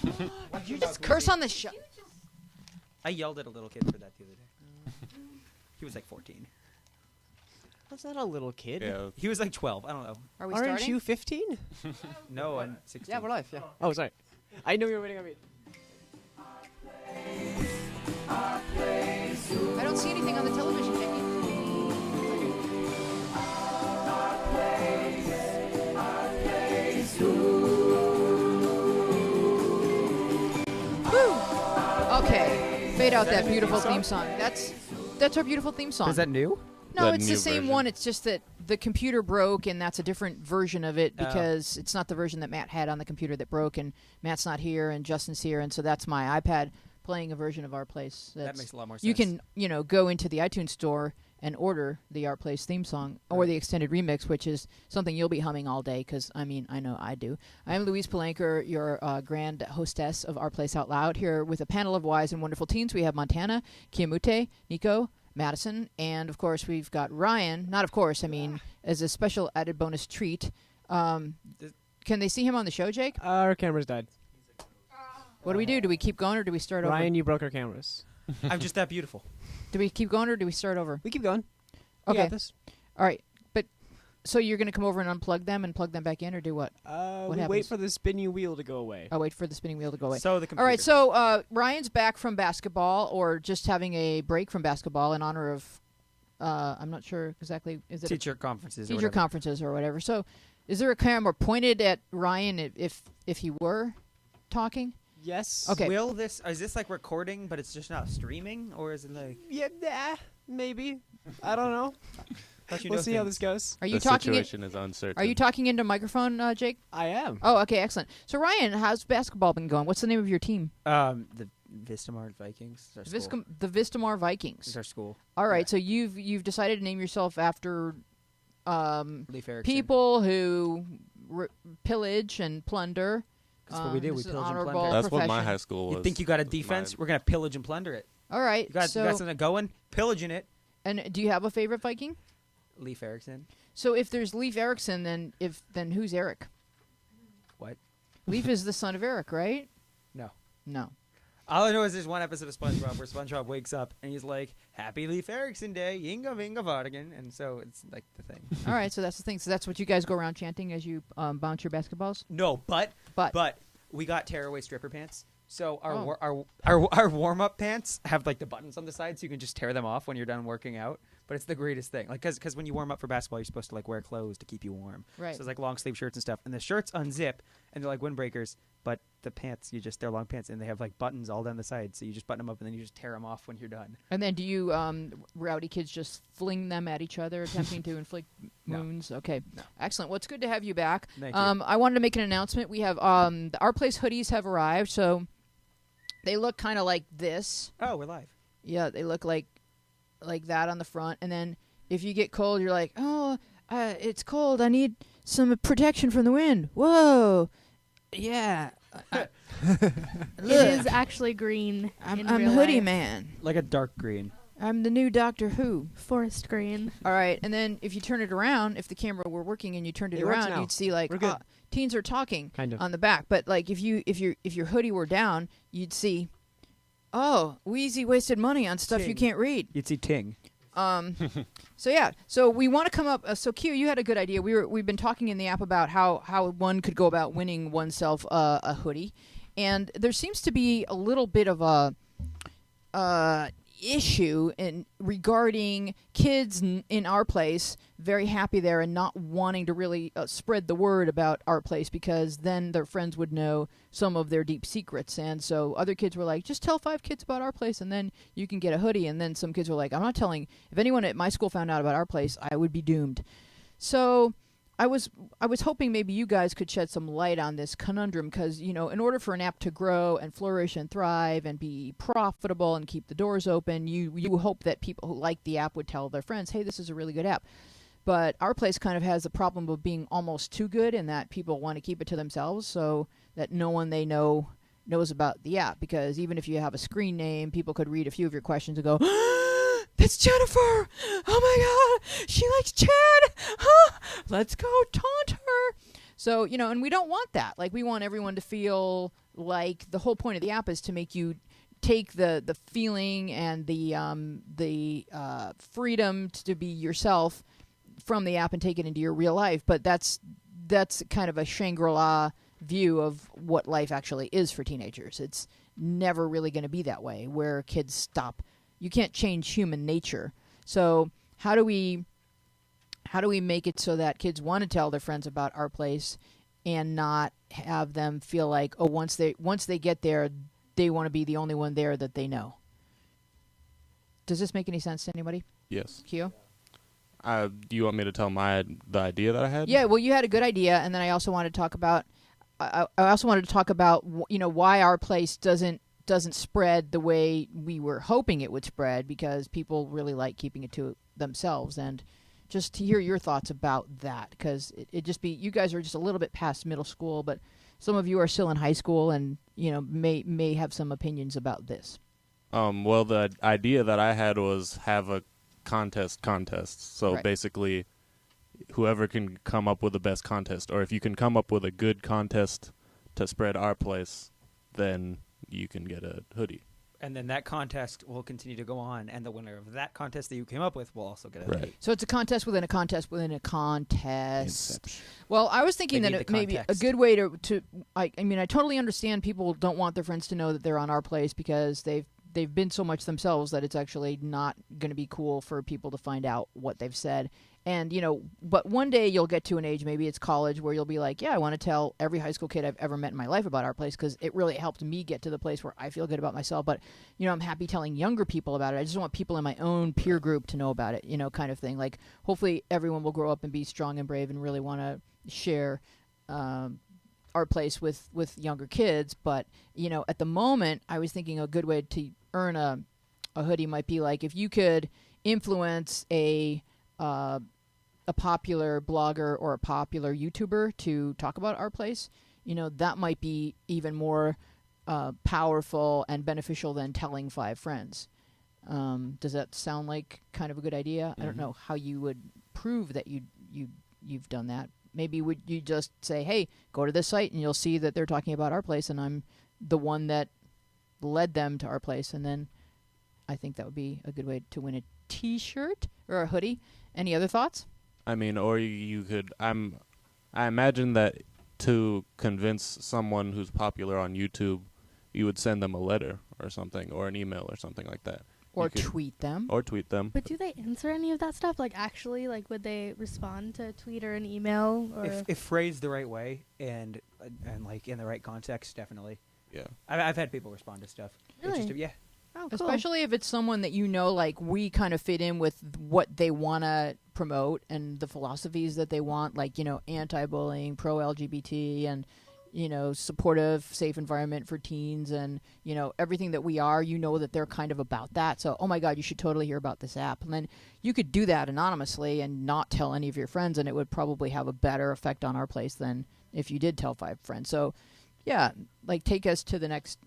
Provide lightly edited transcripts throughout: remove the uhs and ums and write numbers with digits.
Did you just curse on the show? I yelled at a little kid for that the other day. He was like 14. Was that a little kid? Yeah. He was like 12. I don't know. Are we Aren't starting? you 15? No, I'm 16. Yeah, we're live. Yeah. Oh, sorry. I know you were waiting on me. I don't see anything on the television, Jackie. Woo! Okay, fade out that beautiful theme song. That's our beautiful theme song. Is that new? No, That it's the new same version? one. It's just that the computer broke, and that's a different version of it because it's not the version that Matt had on the computer that broke, and Matt's not here, and Justin's here, and so that's my iPad playing a version of Our Place. That makes a lot more sense. You can, go into the iTunes store and order the Our Place theme song or the extended remix, which is something you'll be humming all day because, I know I do. I'm Louise Palanker, your grand hostess of Our Place Out Loud, here with a panel of wise and wonderful teens. We have Montana, Kiamute, Nico, Madison, and, of course, we've got Ryan. Not of course, as a special added bonus treat. Can they see him on the show, Jake? Our cameras died. What do we do? Do we keep going or do we start over? Ryan, you broke our cameras. I'm just that beautiful. Do we keep going or do we start over? We keep going. We Okay. got this. All right. But so you're going to come over and unplug them and plug them back in or do what? We happens? wait for the spinning wheel to go away. I'll wait for the spinning wheel to go away. So the computer. All right. So Ryan's back from basketball or just having a break from basketball in honor of, I'm not sure exactly. Is it teacher conferences. teacher conferences or whatever. So is there a camera pointed at Ryan if he were talking? Yes. Okay. Is this like recording, but it's just not streaming, or is it like? Yeah, maybe. I don't know. Thought you We'll know see how things. this goes. Are you The talking? situation is uncertain. Are you talking into a microphone, Jake? I am. Oh, okay, excellent. So Ryan, how's basketball been going? What's the name of your team? The Vistamar Vikings. It's our school. The Vistamar Vikings. It's our school. All right, Yeah. so you've decided to name yourself after Leif Erikson. people who pillage and plunder. That's what we do. We This is pillage and honorable plunder. That's what my profession. high school was. You think you got a defense? Mine. We're gonna pillage and plunder it. All right, You got so something going? Pillaging it. and do you have a favorite Viking? Leif Erikson. So if there's Leif Erikson, then who's Eric? What? Leif is the son of Eric, right? No. No. All I know is there's one episode of SpongeBob where SpongeBob wakes up and he's like, "Happy Leif Erikson Day, Yinga Vinga Vardigan," and so it's like the thing. All right, so that's the thing. So that's what you guys go around chanting as you bounce your basketballs. No, but But we got tearaway stripper pants. So Oh. our warm up pants have like the buttons on the side, so you can just tear them off when you're done working out. But it's the greatest thing, like because when you warm up for basketball, you're supposed to like wear clothes to keep you warm. Right. So it's like long sleeve shirts and stuff, and the shirts unzip and they're like windbreakers. But the pants, they're long pants and they have like buttons all down the side, so you just button them up and then you just tear them off when you're done. And then do you rowdy kids just fling them at each other, attempting to inflict No. wounds? Okay. No. Excellent. Well, it's good to have you back. Thank you. I wanted to make an announcement. We have the Our Place hoodies have arrived, so they look kind of like this. Oh, we're live. Yeah, they look like that on the front. And then if you get cold, you're like, oh, it's cold. I need some protection from the wind. Whoa. Yeah. It Look, is actually green. I'm in real hoodie life. man. Like a dark green. I'm the new Doctor Who. Forest green. All right, and then if you turn it around, if the camera were working and you turned it It works around, now. you'd see like We're good. teens are talking Kind of. on the back. But like if your hoodie were down, you'd see, oh, Wheezy wasted money on stuff you Ting. can't read. You'd see Ting. So yeah, so we want to come up. So Q, you had a good idea. We've been talking in the app about how one could go about winning oneself a hoodie, and there seems to be a little bit of a issue regarding kids in our place very happy there and not wanting to really spread the word about our place because then their friends would know some of their deep secrets. And so other kids were like, just tell 5 kids about our place and then you can get a hoodie. And then some kids were like, I'm not telling. If anyone at my school found out about our place, I would be doomed. So I was hoping maybe you guys could shed some light on this conundrum because, in order for an app to grow and flourish and thrive and be profitable and keep the doors open, you hope that people who like the app would tell their friends, hey, this is a really good app. But our place kind of has the problem of being almost too good in that people want to keep it to themselves so that no one they know knows about the app. Because even if you have a screen name, people could read a few of your questions and go, that's Jennifer! Oh my god! She likes Chad! Huh? Let's go taunt her! So, and we don't want that. Like, we want everyone to feel like the whole point of the app is to make you take the feeling and the freedom to be yourself from the app and take it into your real life. But that's kind of a Shangri-La view of what life actually is for teenagers. It's never really going to be that way where kids stop. You can't change human nature. So how do we make it so that kids want to tell their friends about our place and not have them feel like, oh, once they get there, they want to be the only one there that they know? Does this make any sense to anybody? Yes. Kyo? Do you want me to tell the idea that I had? Yeah, well, you had a good idea, and then I also wanted to talk about why our place doesn't spread the way we were hoping it would spread, because people really like keeping it to themselves. And just to hear your thoughts about that, because you guys are just a little bit past middle school, but some of you are still in high school and may have some opinions about this. Well, the idea that I had was have a contest. So Right. basically, whoever can come up with the best contest, or if you can come up with a good contest to spread our place, then you can get a hoodie. And then that contest will continue to go on, and the winner of that contest that you came up with will also get a Right. hoodie. So it's a contest within a contest within a contest. Inception. Well, I was thinking They that need it the may be a context. good way to I mean, I totally understand people don't want their friends to know that they're on our place because they've been so much themselves that it's actually not going to be cool for people to find out what they've said. And, but one day you'll get to an age, maybe it's college, where you'll be like, yeah, I want to tell every high school kid I've ever met in my life about our place because it really helped me get to the place where I feel good about myself. But, I'm happy telling younger people about it. I just want people in my own peer group to know about it, kind of thing. Like, hopefully everyone will grow up and be strong and brave and really want to share our place with younger kids. But, at the moment, I was thinking a good way to earn a hoodie might be like if you could influence a popular blogger or a popular YouTuber to talk about our place, that might be even more powerful and beneficial than telling 5 friends. Does that sound like kind of a good idea? I don't know how you would prove that you've done that. Maybe would you just say, hey, go to this site and you'll see that they're talking about our place and I'm the one that led them to our place. And then I think that would be a good way to win a T-shirt or a hoodie. Any other thoughts? I mean, or you could. I imagine that to convince someone who's popular on YouTube, you would send them a letter or something, or an email or something like that. Or You could- tweet them? Or tweet them. But do they answer any of that stuff? Like, actually, would they respond to a tweet or an email? Or If phrased the right way and like in the right context, definitely. Yeah. I've had people respond to stuff. It's Really? just, yeah. oh, cool. Especially if it's someone that like we kind of fit in with what they want to promote and the philosophies that they want, like, anti-bullying, pro-LGBT, and, supportive, safe environment for teens, and, everything that we are, that they're kind of about that. So, oh my God, you should totally hear about this app. And then you could do that anonymously and not tell any of your friends, and it would probably have a better effect on our place than if you did tell 5 friends. So, yeah, take us to the next,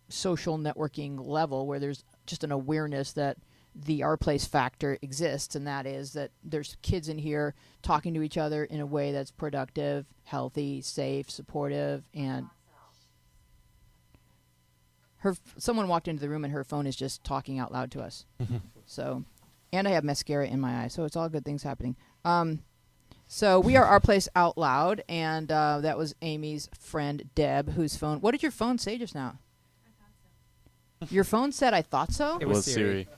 social networking level where there's just an awareness that the our place factor exists, and that is that there's kids in here talking to each other in a way that's productive, healthy, safe, supportive. And someone walked into the room and her phone is just talking out loud to us. So, and I have mascara in my eye, so it's all good things happening. So we are Our Place Out Loud, and that was Amy's friend Deb, whose phone. What did your phone say just now? Your phone said, "I thought so." It was Siri.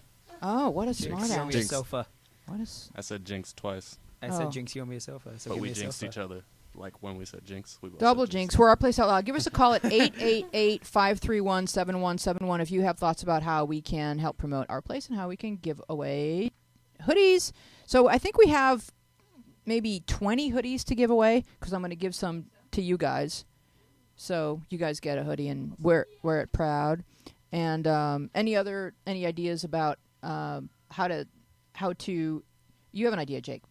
Oh, what a Jinx, smart you owe me a Jinx. sofa. What is? I said jinx twice, I Oh. said, Jinx, you owe me a sofa. So but give we me a jinxed sofa. each other. Like when we said jinx, we both Double said jinx. We're Our Place Out Loud. Give us a call at 888-531-7171 if you have thoughts about how we can help promote our place and how we can give away hoodies. So I think we have maybe 20 hoodies to give away because I'm going to give some to you guys. So you guys get a hoodie and wear it proud. And any ideas about how to you have an idea, Jake?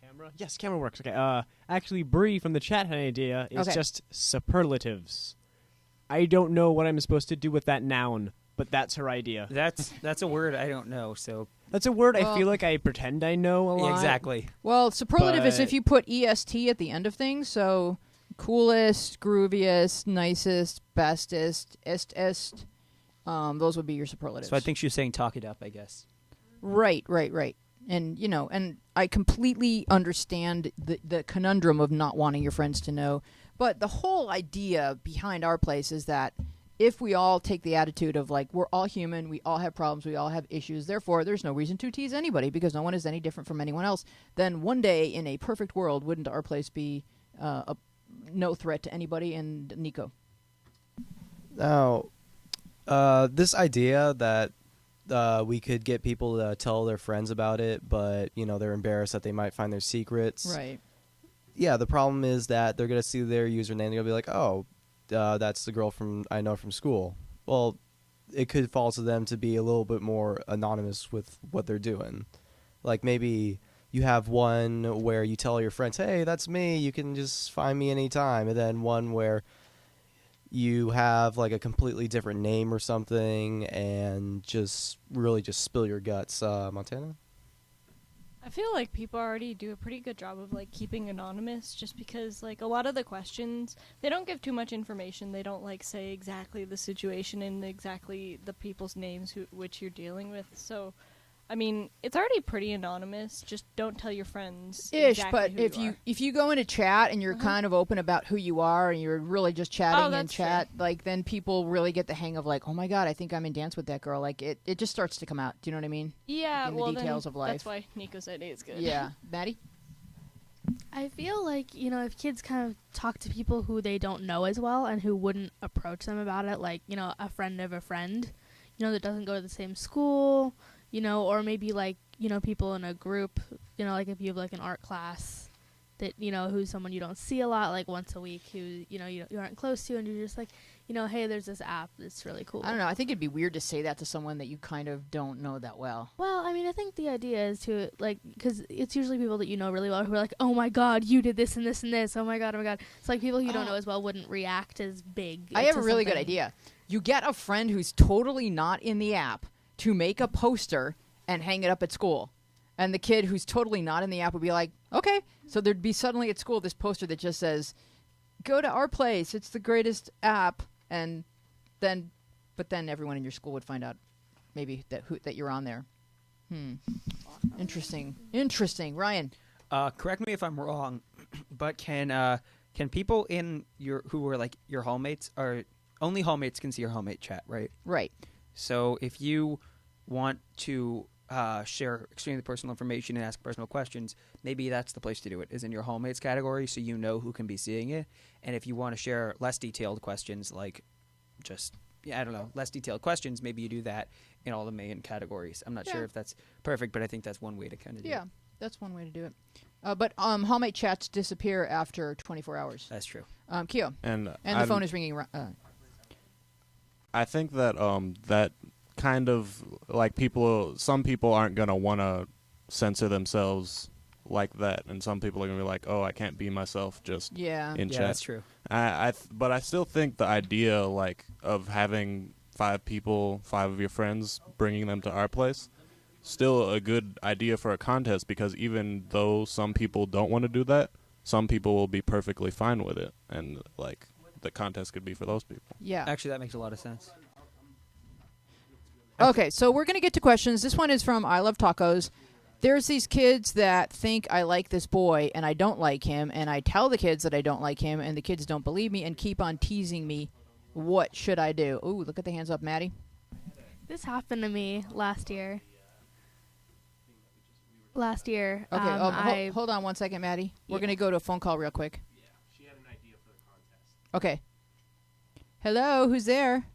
Camera? Yes, camera works. Okay. Actually, Bree from the chat had an idea. It's Okay. just superlatives. I don't know what I'm supposed to do with that noun, but that's her idea. That's a word I don't know. So That's a word Well- I feel like I pretend I know a lot. exactly. Well, superlative is But- if you put EST at the end of things. So coolest, grooviest, nicest, bestest, est. Those would be your superlatives. So I think she was saying talk it up, I guess. Right. And, and I completely understand the conundrum of not wanting your friends to know. But the whole idea behind our place is that if we all take the attitude of, like, we're all human, we all have problems, we all have issues, therefore there's no reason to tease anybody because no one is any different from anyone else, then one day in a perfect world, wouldn't our place be no threat to anybody? And Nico? Now, this idea that we could get people to tell their friends about it, but, they're embarrassed that they might find their secrets. Right. Yeah, the problem is that they're going to see their username. They're going to be like, oh, that's the girl I know from school. Well, it could fall to them to be a little bit more anonymous with what they're doing. Like maybe you have one where you tell your friends, hey, that's me. You can just find me anytime. And then one where you have like a completely different name or something and just really just spill your guts. Montana? I feel like people already do a pretty good job of like keeping anonymous just because like a lot of the questions, they don't give too much information. They don't like say exactly the situation and exactly the people's names which you're dealing with. So, I mean, it's already pretty anonymous. Just don't tell your friends exactly but who if you go into chat and you're kind of open about who you are and you're really just chatting in chat, like then people really get the hang of like, oh my god, I think I'm in dance with that girl. Like it just starts to come out. Do you know what I mean? Yeah, in well, the details then of life. that's why Nico's idea is good. Yeah, Maddie. I feel like, if kids kind of talk to people who they don't know as well and who wouldn't approach them about it, like, a friend of a friend, that doesn't go to the same school, or maybe like, people in a group, like if you have like an art class that, who's someone you don't see a lot, like once a week, who, you aren't close to, and you're just like, hey, there's this app that's really cool. I don't know. I think it'd be weird to say that to someone that you kind of don't know that well. Well, I mean, I think the idea is to, like, because it's usually people that you know really well who are like, oh my god, you did this and this and this, oh my god. It's like people you don't know as well wouldn't react as big. I have a really good idea. You get a friend who's totally not in the app to make a poster and hang it up at school. And the kid who's totally not in the app would be like, okay. So there'd be suddenly at school this poster that just says, go to our place. It's the greatest app. And then everyone in your school would find out maybe that you're on there. Interesting. Ryan. Correct me if I'm wrong, but can people in who were like your hallmates, or only hallmates can see your hallmate chat, right? Right. So if you want to share extremely personal information and ask personal questions, maybe that's the place to do it, is in your hallmates category, so you know who can be seeing it. And if you want to share less detailed questions, like less detailed questions, maybe you do that in all the main categories. I'm not sure if that's perfect, but I think that's one way to kind of do it. Yeah, that's one way to do it. But hallmate chats disappear after 24 hours. That's true. Keo. And the phone is ringing. I think that that kind of like some people aren't gonna want to censor themselves like that, and some people are gonna be like, oh, I can't be myself just in chat. That's true. But I still think the idea like of having 5 of your friends, bringing them to our place, still a good idea for a contest, because even though some people don't want to do that, some people will be perfectly fine with it, and like the contest could be for those people. Yeah. Actually, that makes a lot of sense. Okay, so we're going to get to questions. This one is from I Love Tacos. There's these kids that think I like this boy and I don't like him, and I tell the kids that I don't like him, and the kids don't believe me and keep on teasing me. What should I do? Ooh, look at the hands up, Maddie. This happened to me last year. Okay, hold on one second, Maddie. We're going to go to a phone call real quick. Yeah, she had an idea for the contest. Okay. Hello, who's there?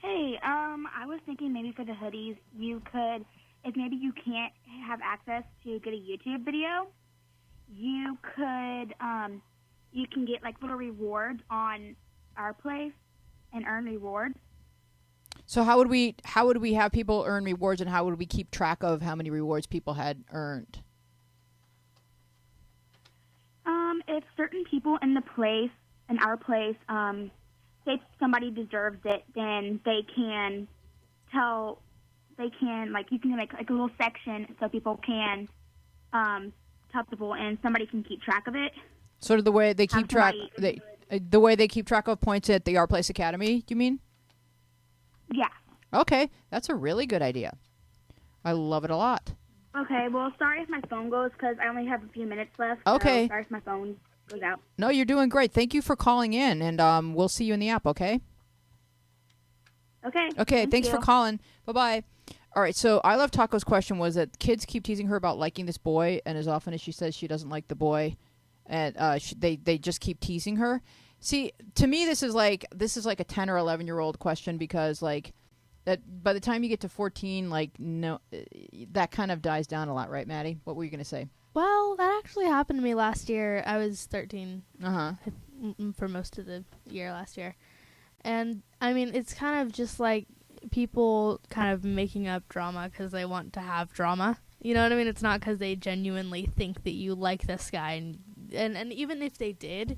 Hey, I was thinking maybe for the hoodies, you could, if maybe you can't have access to get a YouTube video, you could, you can get like little rewards on our place and earn rewards. So how would we have people earn rewards, and how would we keep track of how many rewards people had earned? If certain people in our place, say somebody deserves it, then you can make like a little section so people can tell people, and somebody can keep track of it. Sort of the way they keep Have track. somebody- The way they keep track of points at the Our Place Academy. You mean? Yeah. Okay, that's a really good idea. I love it a lot. Okay, well, sorry if my phone goes because I only have a few minutes left. Okay. So sorry if my phone goes out. No, you're doing great. Thank you for calling in, and we'll see you in the app. Okay. Okay. Okay. Thanks you. for calling. Bye bye. All right. So I Love Taco's question was that kids keep teasing her about liking this boy, and as often as she says she doesn't like the boy, and they just keep teasing her. See, to me, this is like a 10 or 11-year-old question because like that by the time you get to 14, like no, that kind of dies down a lot, right, Maddie? What were you gonna say? Well, that actually happened to me last year. I was 13 for most of the year last year. And, I mean, it's kind of just like people kind of making up drama because they want to have drama. You know what I mean? It's not because they genuinely think that you like this guy. And even if they did,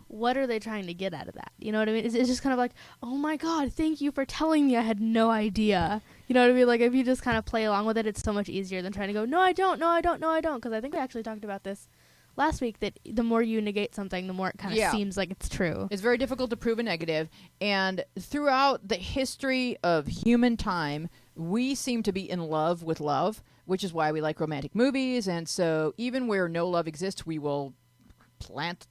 what are they trying to get out of that? You know what I mean? It's just kind of like, oh, my God, thank you for telling me. I had no idea. You know what I mean? Like, if you just kind of play along with it, it's so much easier than trying to go, no, I don't, no, I don't, no, I don't. Because I think we actually talked about this last week, that the more you negate something, the more it kind of seems like it's true. It's very difficult to prove a negative. And throughout the history of human time, we seem to be in love with love, which is why we like romantic movies. And so even where no love exists, we will plant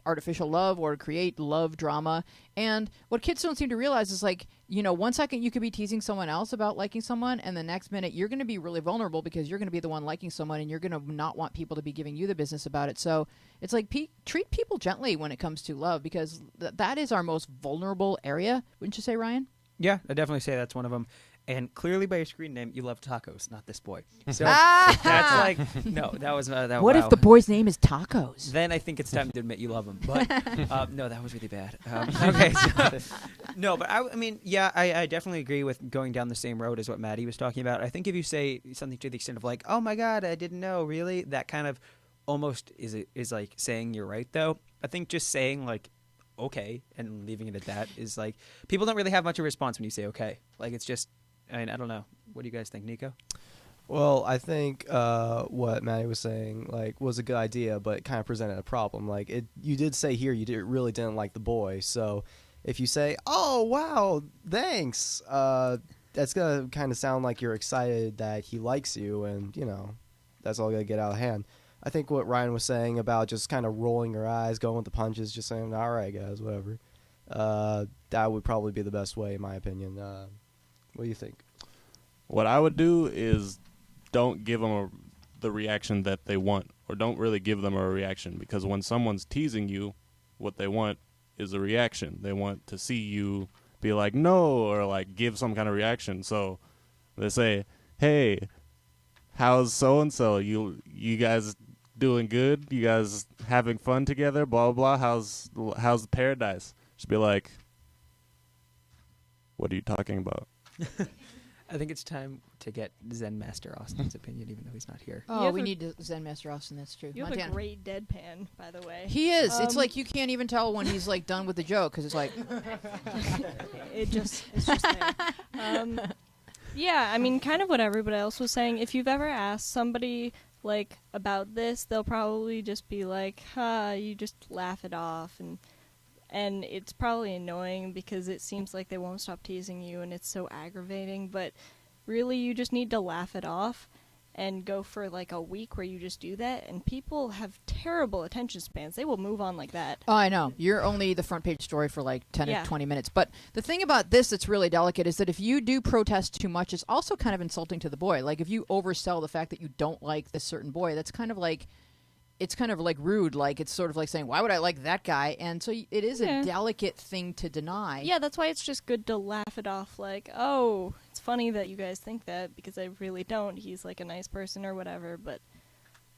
artificial love or create love drama. And what kids don't seem to realize is like, you know, 1 second you could be teasing someone else about liking someone, and the next minute you're going to be really vulnerable because you're going to be the one liking someone, and you're going to not want people to be giving you the business about it. So it's like treat people gently when it comes to love, because that is our most vulnerable area. Wouldn't you say, Ryan? Yeah, I definitely say that's one of them. And clearly by your screen name, you love tacos, not this boy. So that's like, no, that was that. What wow. if the boy's name is Tacos? Then I think it's time to admit you love him. But no, that was really bad. Okay, so, no, but I mean, yeah, I definitely agree with going down the same road as what Maddie was talking about. I think if you say something to the extent of like, "Oh my God, I didn't know," really, that kind of almost is like saying you're right. Though I think just saying like, "Okay," and leaving it at that is like, people don't really have much of a response when you say "okay." Like it's just. I mean, I don't know. What do you guys think, Nico? Well, I think what Maddie was saying was a good idea, but kind of presented a problem. Like you did say here really didn't like the boy, so if you say, "Oh wow, thanks," that's gonna kind of sound like you're excited that he likes you, and you know that's all gonna get out of hand. I think what Ryan was saying about just kind of rolling your eyes, going with the punches, just saying, "All right, guys, whatever," that would probably be the best way, in my opinion. What do you think? What I would do is don't give them the reaction that they want, or don't really give them a reaction, because when someone's teasing you, what they want is a reaction. They want to see you be like, no, or like give some kind of reaction. So they say, hey, how's so-and-so? You guys doing good? You guys having fun together? Blah, blah, blah. How's the paradise? Just be like, what are you talking about? I think it's time to get Zen Master Austin's opinion, even though he's not here. Oh, we need Zen Master Austin. That's true. You have Montana. a great deadpan, by the way. He is. It's like you can't even tell when he's like done with the joke because it's like. it's just there. Yeah, I mean, kind of what everybody else was saying. If you've ever asked somebody like about this, they'll probably just be like, you just laugh it off, and it's probably annoying because it seems like they won't stop teasing you and it's so aggravating, but really you just need to laugh it off and go for like a week where you just do that, and people have terrible attention spans. They will move on like that. Oh, I know. You're only the front page story for like 10 Yeah. to 20 minutes. But the thing about this that's really delicate is that if you do protest too much, it's also kind of insulting to the boy. Like if you oversell the fact that you don't like this certain boy, that's kind of like, it's kind of like rude. Like it's sort of like saying, why would I like that guy? And so it is a delicate thing to deny. Yeah, that's why it's just good to laugh it off like, oh, it's funny that you guys think that because I really don't. He's like a nice person or whatever, but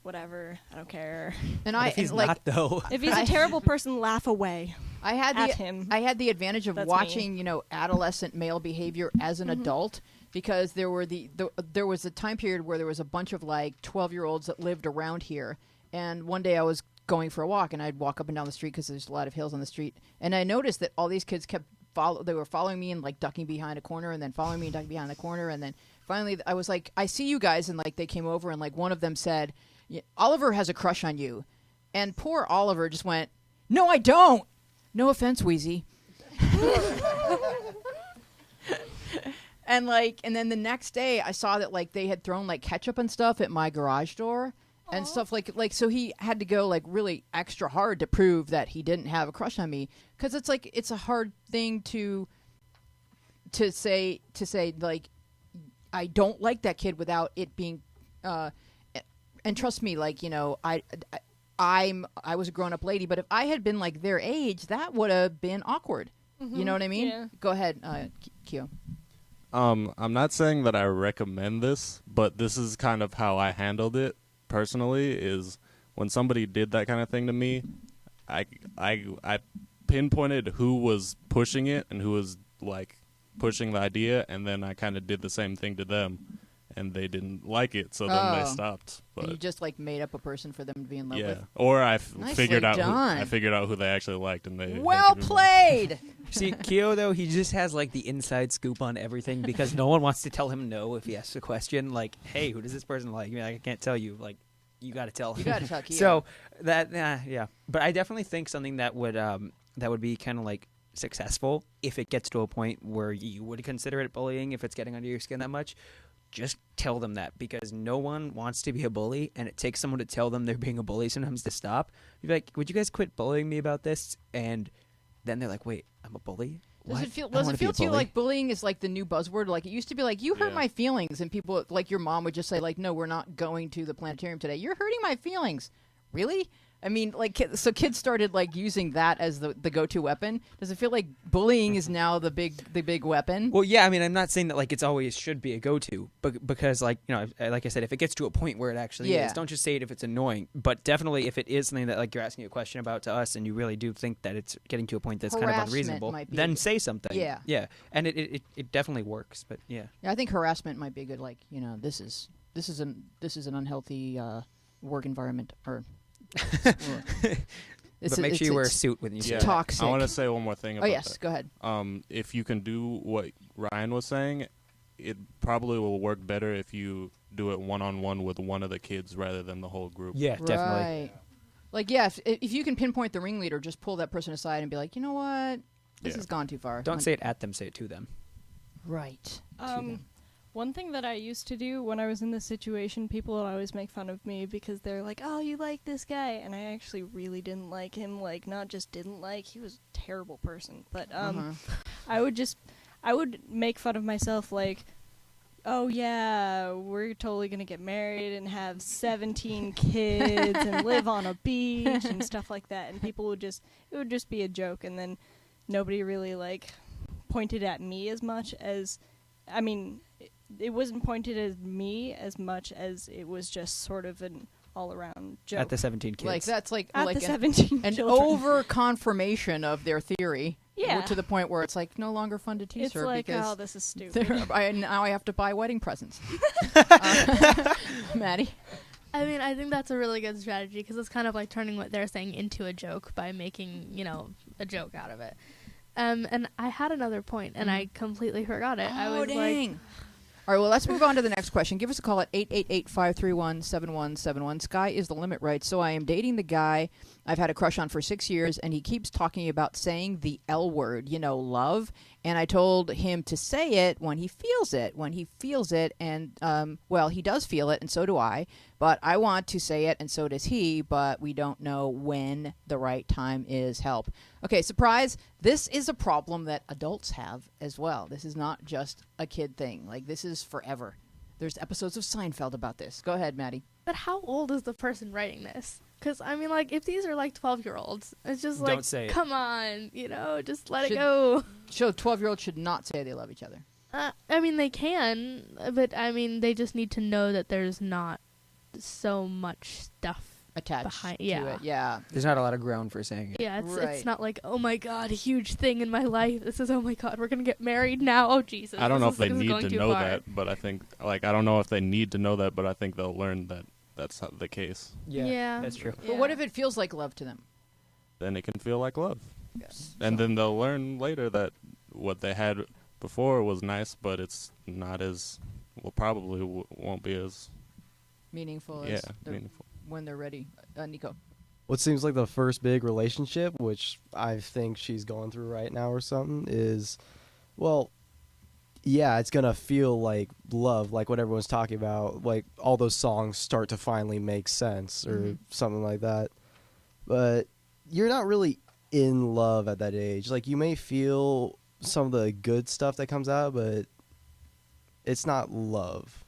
whatever, I don't care. And What if he's not, though? If he's a terrible person, laugh away. I had at him. I had the advantage of That's watching, me. adolescent male behavior as an adult, because there were there was a time period where there was a bunch of like 12-year-olds that lived around here. And one day I was going for a walk, and I'd walk up and down the street because there's a lot of hills on the street. And I noticed that all these kids they were following me and like ducking behind a corner, and then following me and ducking behind the corner. And then finally I was like, I see you guys. And like they came over, and like one of them said, Oliver has a crush on you. And poor Oliver just went, "No, I don't. No offense, Wheezy." And then the next day, I saw that like they had thrown like ketchup and stuff at my garage door and stuff like so he had to go like really extra hard to prove that he didn't have a crush on me, because it's like it's a hard thing to say like I don't like that kid without it being and trust me, like, you know, I was a grown-up lady, but if I had been like their age, that would have been awkward. You know what I mean? Yeah. Go ahead, Kyo. I'm not saying that I recommend this, but this is kind of how I handled it personally. Is when somebody did that kind of thing to me, I pinpointed who was pushing it and who was like pushing the idea, and then I kind of did the same thing to them, and they didn't like it, so then they stopped. And But you just like made up a person for them to be in love yeah, with. or I Nicely figured out done. who they actually liked, and they Well hated me more. played. See, Kyo, though, he just has, like, the inside scoop on everything because no one wants to tell him no if he asks a question. Like, hey, who does this person like? I mean, I can't tell you. Like, you got to tell him. You got to tell Kyo. So, that, yeah. But I definitely think something that would be kind of, like, successful if it gets to a point where you would consider it bullying if it's getting under your skin that much. Just tell them that, because no one wants to be a bully, and it takes someone to tell them they're being a bully sometimes to stop. You'd be like, would you guys quit bullying me about this? And then they're like, wait, I'm a bully? Does What? it feel? I Does wanna it be a feel to you bully? like bullying is like the new buzzword? Like it used to be like you hurt Yeah. my feelings, and people like your mom would just say like, "No, we're not going to the planetarium today. You're hurting my feelings." Really? I mean, like, so kids started like using that as the go-to weapon. Does it feel like bullying is now the big weapon? Well, yeah, I mean, I'm not saying that, like, it's always should be a go-to, but because, like, you know, like I said, if it gets to a point where it actually Yeah. is, don't just say it if it's annoying, but definitely if it is something that, like, you're asking a question about to us and you really do think that it's getting to a point that's kind of Harassment unreasonable, might be then a- say something. Yeah. Yeah, and it definitely works, but yeah. Yeah, I think harassment might be a good, like, you know, this is an unhealthy work environment, or But make sure you wear a suit when you say Yeah. that. toxic. I want to say one more thing Oh about yes, that. go ahead. If you can do what Ryan was saying, it probably will work better if you do it one-on-one with one of the kids rather than the whole group. Yeah, definitely. Right. Like, yeah, if you can pinpoint the ringleader, just pull that person aside and be like, you know what, this Yeah. has gone too far. Don't say it at them, say it to them. Right. One thing that I used to do when I was in this situation, people would always make fun of me because they're like, "Oh, you like this guy," and I actually really didn't like him. Like, not just didn't like, he was a terrible person. But I would make fun of myself, like, "Oh yeah, we're totally gonna get married and have 17 kids and live on a beach and stuff like that," and people would it would just be a joke, and then nobody really like pointed at me as much as, I mean, it wasn't pointed at me as much as it was just sort of an all-around joke. At the 17 kids. Like that's like At like the 17 an children. over confirmation of their theory. Yeah. To the point where it's like no longer fun to tease It's her like, because oh, this is stupid. now I have to buy wedding presents. Maddie. I mean, I think that's a really good strategy because it's kind of like turning what they're saying into a joke by making, you know, a joke out of it. And I had another point, and I completely forgot it. I was like, All right, well, let's move on to the next question. Give us a call at 888-531-7171. Sky is the limit, right? So I am dating the guy I've had a crush on for 6 years, and he keeps talking about saying the L word, you know, love. And I told him to say it when he feels it. And, well, he does feel it, and so do I. But I want to say it, and so does he, but we don't know when the right time is. Help. Okay, surprise. This is a problem that adults have as well. This is not just a kid thing. Like, this is forever. There's episodes of Seinfeld about this. Go ahead, Maddie. but how old is the person writing this? Because, I mean, like, if these are, like, 12-year-olds, it's just like, Don't say it. come on, you know, just let Should- it go. So 12-year-olds should not say they love each other. I mean, they can, but, I mean, they just need to know that there's not so much stuff Attached behind. to Yeah. it. Yeah. There's not a lot of ground for saying it. Yeah, Right. it's not like, oh my god, a huge thing in my life. This is, oh my god, we're gonna get married now. Oh Jesus. I don't know if this they is need going to too know far. that, but I think, like, I don't know if they need to know that, but I think they'll learn that that's not the case. Yeah. That's true. But what if it feels like love to them? Then it can feel like love. Yes. And then they'll learn later that what they had before was nice, but it's not as, well, probably won't be as, Meaningful yeah, as meaningful. when they're ready. Nico. what seems like the first big relationship, which I think she's going through right now or something, is, well, yeah, it's going to feel like love, like what everyone's talking about. Like, all those songs start to finally make sense or something like that. But you're not really in love at that age. Like, you may feel some of the good stuff that comes out, but it's not love.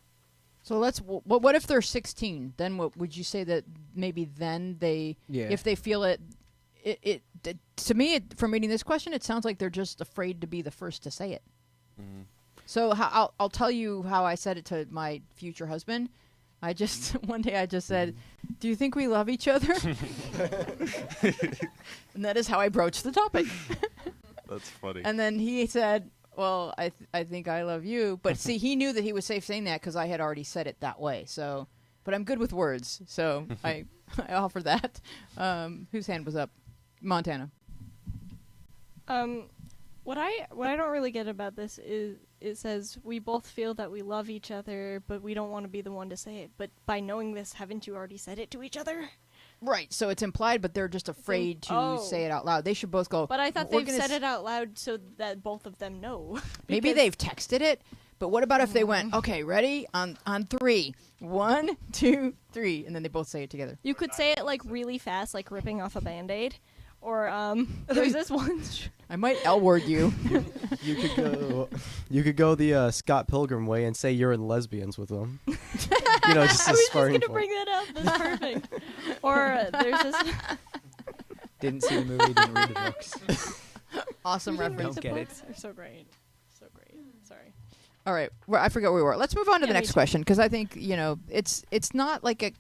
So what if they're 16? Then what would you say that maybe then if they feel it to me, from reading this question, it sounds like they're just afraid to be the first to say it. Mm. So I'll tell you how I said it to my future husband. One day I just said, "Do you think we love each other?" And that is how I broached the topic. That's funny. And then he said, "Well, I think I love you." But see, he knew that he was safe saying that because I had already said it that way. So, but I'm good with words, so I offer that. Whose hand was up? Montana. What I don't really get about this is it says we both feel that we love each other, but we don't want to be the one to say it. But by knowing this, haven't you already said it to each other? Right. So it's implied, but they're just afraid to say it out loud. They should both go. But I thought they've said it out loud so that both of them know. Maybe they've texted it. But what about if they went, okay, ready? On 3. 1, 2, 3. And then they both say it together. You could say it like really fast, like ripping off a Band-Aid. Or there's this one. I might L-word you. You could go the Scott Pilgrim way and say you're in lesbians with them. Just I was as just sparring going to point. bring that up. That's perfect. Or there's this. Didn't see the movie, didn't read the books. Awesome reference. Don't get it. They're so great. So great. Sorry. All right. Well, I forgot where we were. Let's move on to the me next too. question because I think, it's not like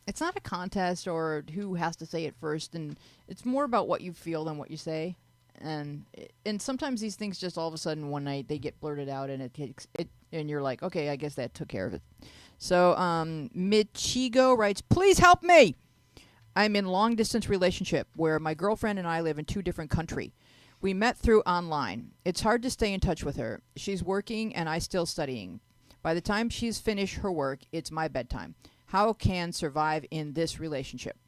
it's not a contest or who has to say it first, and it's more about what you feel than what you say. And sometimes these things just all of a sudden one night they get blurted out, and it takes it, and you're like, okay, I guess that took care of it. So Michigo writes, please help me. I'm in long distance relationship where my girlfriend and I live in 2 different countries. We met through online. It's hard to stay in touch with her. She's working and I still studying. By the time she's finished her work, it's my bedtime. How can survive in this relationship?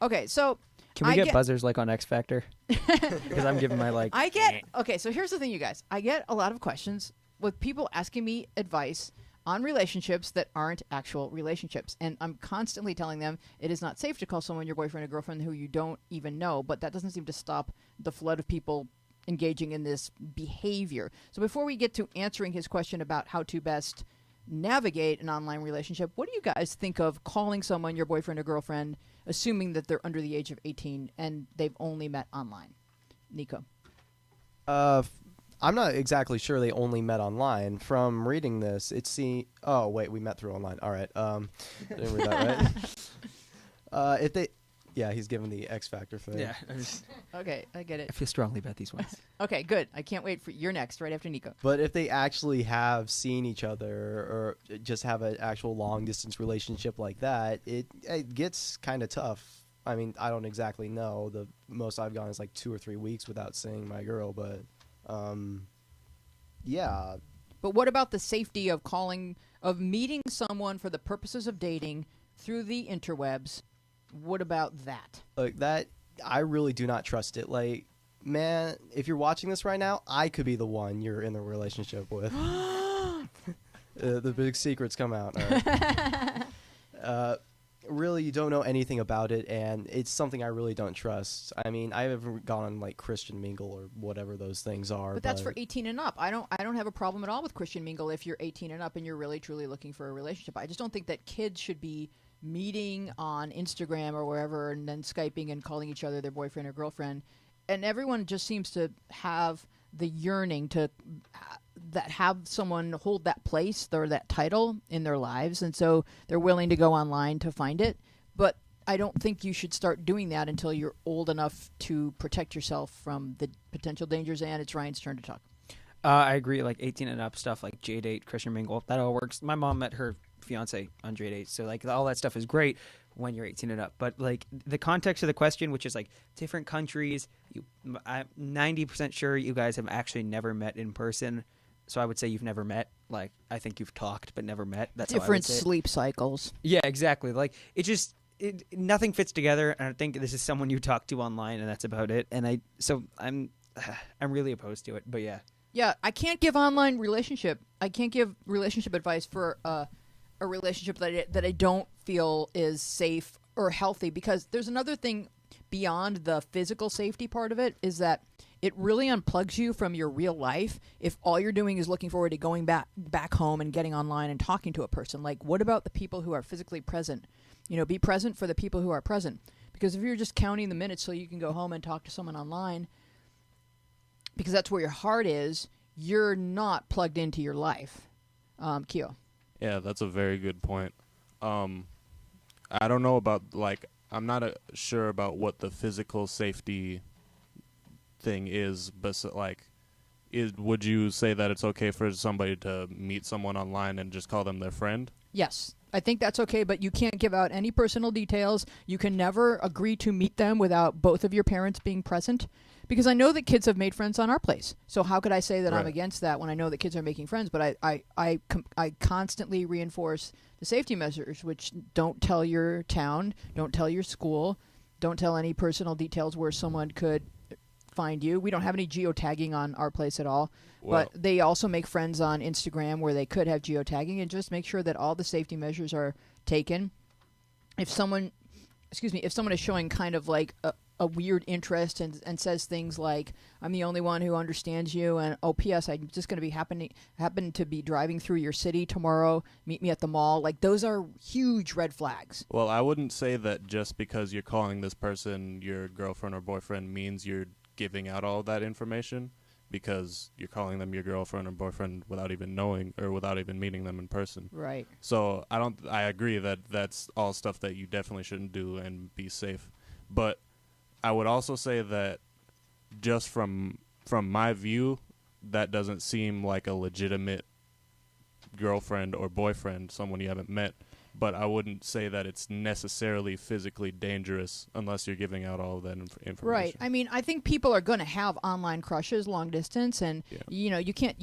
Okay, so Can we get buzzers like on X Factor? Because I'm giving my like. Okay, so here's the thing, you guys. I get a lot of questions with people asking me advice on relationships that aren't actual relationships. And I'm constantly telling them it is not safe to call someone your boyfriend or girlfriend who you don't even know, but that doesn't seem to stop the flood of people engaging in this behavior. So before we get to answering his question about how to best navigate an online relationship, what do you guys think of calling someone your boyfriend or girlfriend, assuming that they're under the age of 18 and they've only met online? Nico. I'm not exactly sure they only met online. From reading this, oh wait, we met through online. All right. Didn't read that right. Yeah, he's given the X Factor thing. Yeah. Okay, I get I it. feel strongly about these ones. Okay, good. I can't wait for you're next, right after Nico. But if they actually have seen each other or just have an actual long distance relationship like that, it gets kind of tough. I mean, I don't exactly know. The most I've gone is like 2 or 3 weeks without seeing my girl, but yeah. But what about the safety of meeting someone for the purposes of dating through the interwebs? What about that? Like that, I really do not trust it. Like, man, if you're watching this right now, I could be the one you're in a relationship with. The big secrets come out. Really, you don't know anything about it, and it's something I really don't trust. I mean, I haven't gone on like Christian Mingle or whatever those things are. But that's for 18 and up. I don't have a problem at all with Christian Mingle if you're 18 and up and you're really truly looking for a relationship. I just don't think that kids should be meeting on Instagram or wherever and then Skyping and calling each other their boyfriend or girlfriend. And everyone just seems to have the yearning to have someone hold that place or that title in their lives, and so they're willing to go online to find it. But I don't think you should start doing that until you're old enough to protect yourself from the potential dangers. And it's Ryan's turn to talk. I agree. Like 18 and up stuff, like J-Date, Christian Mingle, that all works. My mom met her fiance on J-Date, so like all that stuff is great when you're 18 and up. But like the context of the question, which is like different countries, I'm 90% sure you guys have actually never met in person. So I would say you've never met. Like I think you've talked but never met. That's Different sleep cycles. Yeah, exactly. Like it just nothing fits together, and I think this is someone you talk to online, and that's about it. And I'm really opposed to it. But yeah. Yeah, I can't give online relationship. I can't give relationship advice for a relationship that I don't feel is safe or healthy, because there's another thing beyond the physical safety part of it, is that it really unplugs you from your real life if all you're doing is looking forward to going back home and getting online and talking to a person. Like, what about the people who are physically present? Be present for the people who are present. Because if you're just counting the minutes so you can go home and talk to someone online, because that's where your heart is, you're not plugged into your life. Kyo. Yeah, that's a very good point. I don't know about, I'm not sure about what the physical safety thing is, but would you say that it's okay for somebody to meet someone online and just call them their friend? Yes, I think that's okay, but you can't give out any personal details. You can never agree to meet them without both of your parents being present, because I know that kids have made friends on our place. So how could I say that I'm against that when I know that kids are making friends? But I constantly reinforce the safety measures, which don't tell your town, don't tell your school, don't tell any personal details where someone could find you. We don't have any geotagging on our place at all. But they also make friends on Instagram where they could have geotagging, and just make sure that all the safety measures are taken. If someone is showing kind of like a weird interest and says things like, I'm the only one who understands you, and P.S. I'm just going to be happen to be driving through your city tomorrow, meet me at the mall, like, those are huge red flags. Well, I wouldn't say that just because you're calling this person your girlfriend or boyfriend means you're giving out all that information, because you're calling them your girlfriend or boyfriend without even knowing or without even meeting them in person. Right. So I agree that that's all stuff that you definitely shouldn't do and be safe. But I would also say that just from my view, that doesn't seem like a legitimate girlfriend or boyfriend, someone you haven't met. But I wouldn't say that it's necessarily physically dangerous unless you're giving out all of that information. Right. I mean, I think people are going to have online crushes long distance, and you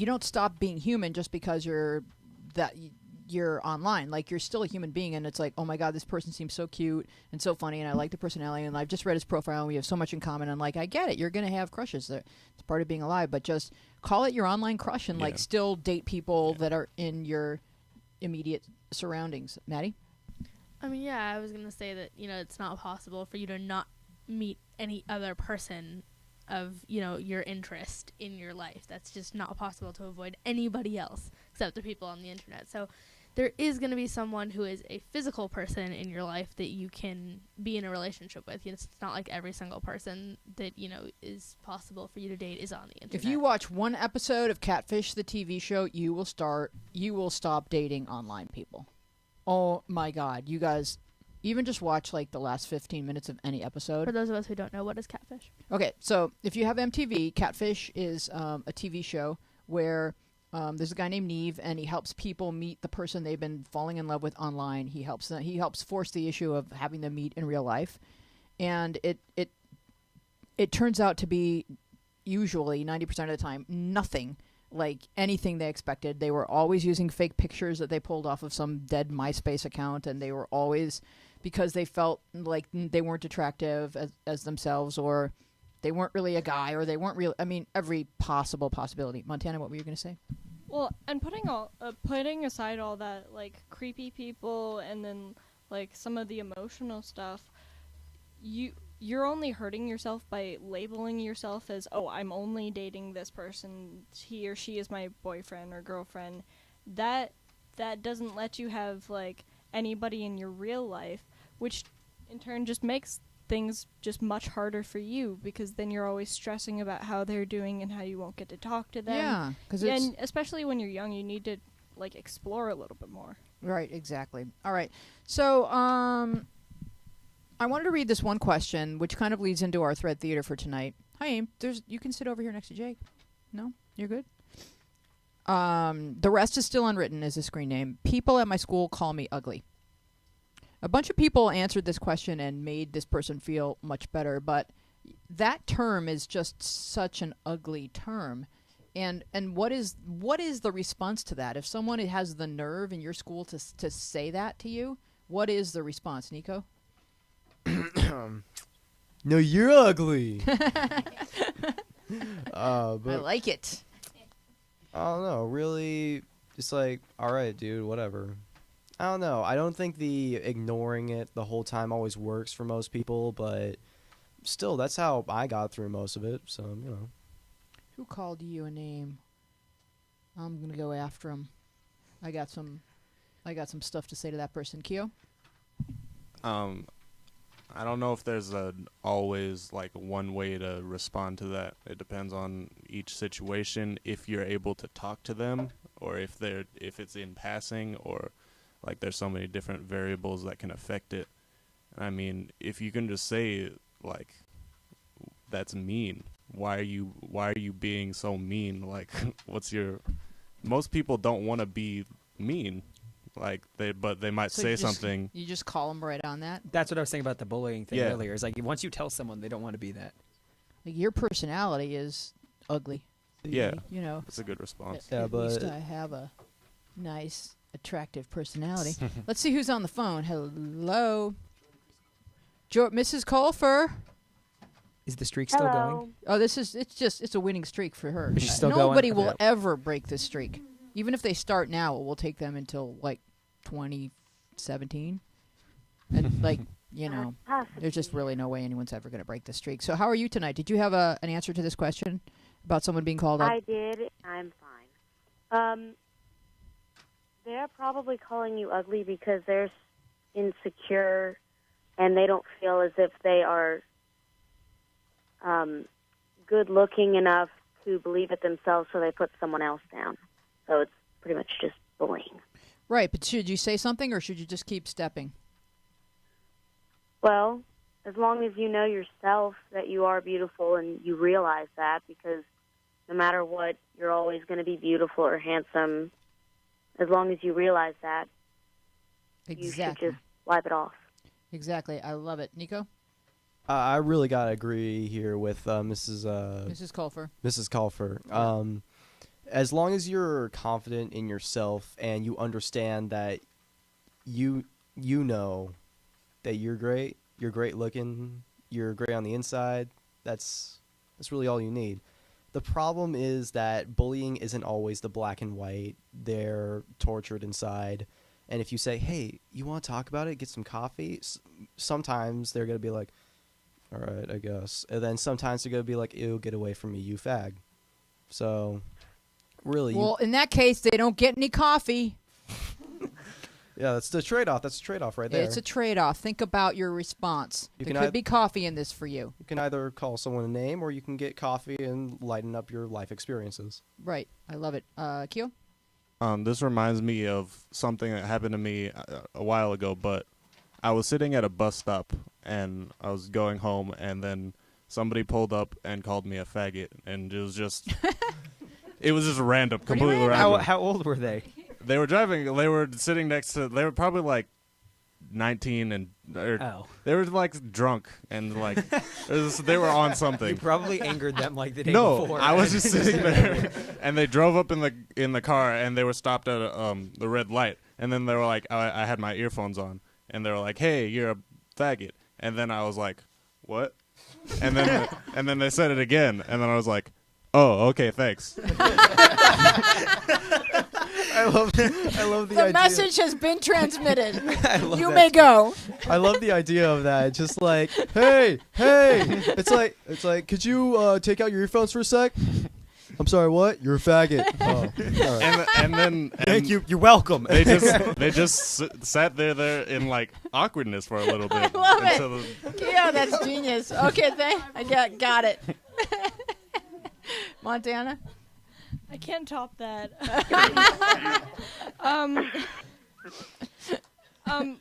don't stop being human just because you're online. Like, you're still a human being, and it's like, oh my God, this person seems so cute and so funny, and I like the personality, and I've just read his profile, and we have so much in common. And like, I get it, you're going to have crushes. It's part of being alive, but just call it your online crush and like still date people that are in your immediate surroundings. Maddie? I mean, yeah, I was going to say that, it's not possible for you to not meet any other person of, your interest in your life. That's just not possible to avoid anybody else except the people on the internet. So there is going to be someone who is a physical person in your life that you can be in a relationship with. It's not like every single person that, is possible for you to date is on the internet. If you watch one episode of Catfish, the TV show, you will stop dating online people. Oh my God, you guys, even just watch like the last 15 minutes of any episode. For those of us who don't know, what is Catfish? Okay, so if you have MTV, Catfish is a TV show where there's a guy named Neve, and he helps people meet the person they've been falling in love with online. He helps force the issue of having them meet in real life, and it turns out to be usually 90% of the time nothing like anything they expected. They were always using fake pictures that they pulled off of some dead MySpace account, and they were always, because they felt like they weren't attractive as themselves, or they weren't really a guy, or they weren't real. I mean, every possible possibility. Montana, what were you going to say? Well, and putting aside all that, like, creepy people and then, like, some of the emotional stuff, you're only hurting yourself by labeling yourself as, oh, I'm only dating this person, he or she is my boyfriend or girlfriend. That doesn't let you have, like, anybody in your real life, which in turn just makes things just much harder for you, because then you're always stressing about how they're doing and how you won't get to talk to them. Yeah, and especially when you're young, you need to, like, explore a little bit more. Right, exactly. All right. So, I wanted to read this one question, which kind of leads into our thread theater for tonight. Hi, Aim. You can sit over here next to Jake. No? You're good? The rest is still unwritten is the screen name. People at my school call me ugly. A bunch of people answered this question and made this person feel much better, but that term is just such an ugly term. And what is the response to that? If someone has the nerve in your school to say that to you, what is the response, Nico? No, you're ugly. But I like it. I don't know. Really, it's like, all right, dude, whatever. I don't know. I don't think the ignoring it the whole time always works for most people, but still, that's how I got through most of it. So, you know. Who called you a name? I'm gonna go after him. I got some stuff to say to that person. Kyo? I don't know if there's always like one way to respond to that. It depends on each situation. If you're able to talk to them, or if it's in passing, or like there's so many different variables that can affect it. I mean, if you can just say like, "That's mean. Why are you being so mean?" Like, most people don't want to be mean. Like but they might say something. You just call them right on that. That's what I was saying about the bullying thing Yeah. earlier. Is like once you tell someone, they don't want to be that. Like, your personality is ugly. Yeah, You know. that's a good response. Yeah, At least but- I have a nice, attractive personality. Let's see who's on the phone. Hello, Mrs. Colfer. Is the streak still going? Oh, it's a winning streak for her. Is she still going? Nobody will Okay. ever break this streak. Even if they start now, it will take them until like 2017. And like, you know, there's just really no way anyone's ever going to break this streak. So how are you tonight? Did you have an answer to this question about someone being called up? I did. I'm fine. They're probably calling you ugly because they're insecure and they don't feel as if they are good looking enough to believe it themselves, so they put someone else down. So it's pretty much just bullying. Right, but should you say something or should you just keep stepping? Well, as long as you know yourself that you are beautiful and you realize that, because no matter what, you're always going to be beautiful or handsome. As long as you realize that, you should just wipe it off. Exactly. I love it. Nico? I really gotta agree here with Mrs. Colfer. Mrs. Colfer. As long as you're confident in yourself and you understand that you know that you're great looking, you're great on the inside, that's really all you need. The problem is that bullying isn't always the black and white. They're tortured inside. And if you say, hey, you want to talk about it, get some coffee, sometimes they're going to be like, all right, I guess. And then sometimes they're going to be like, ew, get away from me, you fag. So, really. Well, in that case, they don't get any coffee. Yeah, that's the trade-off. That's the trade-off right there. It's a trade-off. Think about your response. You There can could be coffee in this for you. You can either call someone a name or you can get coffee and lighten up your life experiences. Right. I love it. Kyo? This reminds me of something that happened to me a while ago, but I was sitting at a bus stop and I was going home, and then somebody pulled up and called me a faggot, and it was just random, completely random. How old were they? They were driving. They were sitting next to. They were probably like 19, and they were like drunk and like they were on something. You probably angered them like the day no, before. I was just sitting there, and they drove up in the car, and they were stopped at the red light, and then they were like, I had my earphones on, and they were like, "Hey, you're a faggot," and then I was like, "What?" And then they said it again, and then I was like, "Oh, okay, thanks." I love the idea. The message has been transmitted. You that may go. I love the idea of that. Just like, hey, it's like, could you take out your earphones for a sec? I'm sorry, what? You're a faggot. Oh, all right. And then Thank you. You're welcome. They just sat there in like awkwardness for a little bit. I love it. Yeah, that's genius. Okay, I got it. Montana? I can't top that.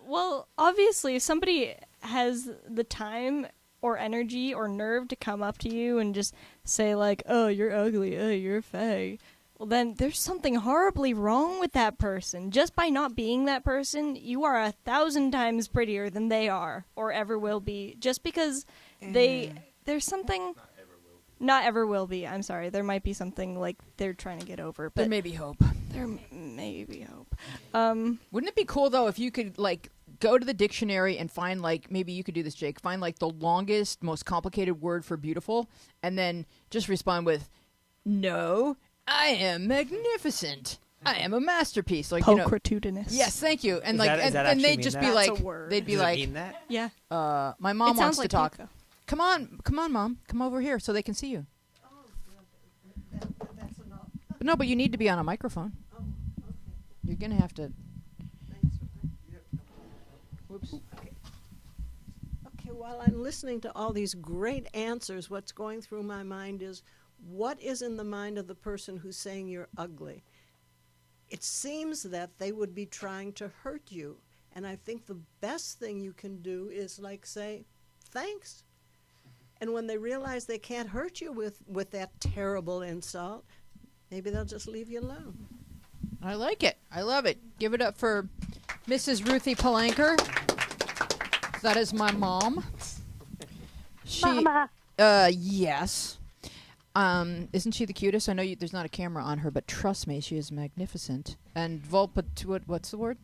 Well, obviously, if somebody has the time or energy or nerve to come up to you and just say, like, oh, you're ugly, oh, you're a fag, well, then there's something horribly wrong with that person. Just by not being that person, you are 1,000 times prettier than they are or ever will be. Just because there's something... Not ever will be. I'm sorry. There might be something like they're trying to get over. But There may be hope. There may be hope. Wouldn't it be cool, though, if you could, like, go to the dictionary and find, like, maybe you could do this, Jake. Find, like, the longest, most complicated word for beautiful, and then just respond with, "No, I am magnificent. I am a masterpiece." Like, Pulchritudinous. Yes, thank you. And Is like, that- does and, that and actually they'd mean just that? be That's like, a word. they'd be Does it like, mean that? Yeah. my It mom sounds wants like to talk. pizza. Come on, Mom, come over here so they can see you. No, but you need to be on a microphone. You're gonna have to. Whoops. Okay, while I'm listening to all these great answers, what's going through my mind is, what is in the mind of the person who's saying you're ugly? It seems that they would be trying to hurt you. And I think the best thing you can do is, like, say, thanks. And when they realize they can't hurt you with that terrible insult, maybe they'll just leave you alone. I like it. I love it. Give it up for Mrs. Ruthie Palanker. That is my mom. Mama. Yes. Isn't she the cutest? I know there's not a camera on her, but trust me, she is magnificent. And what's the word?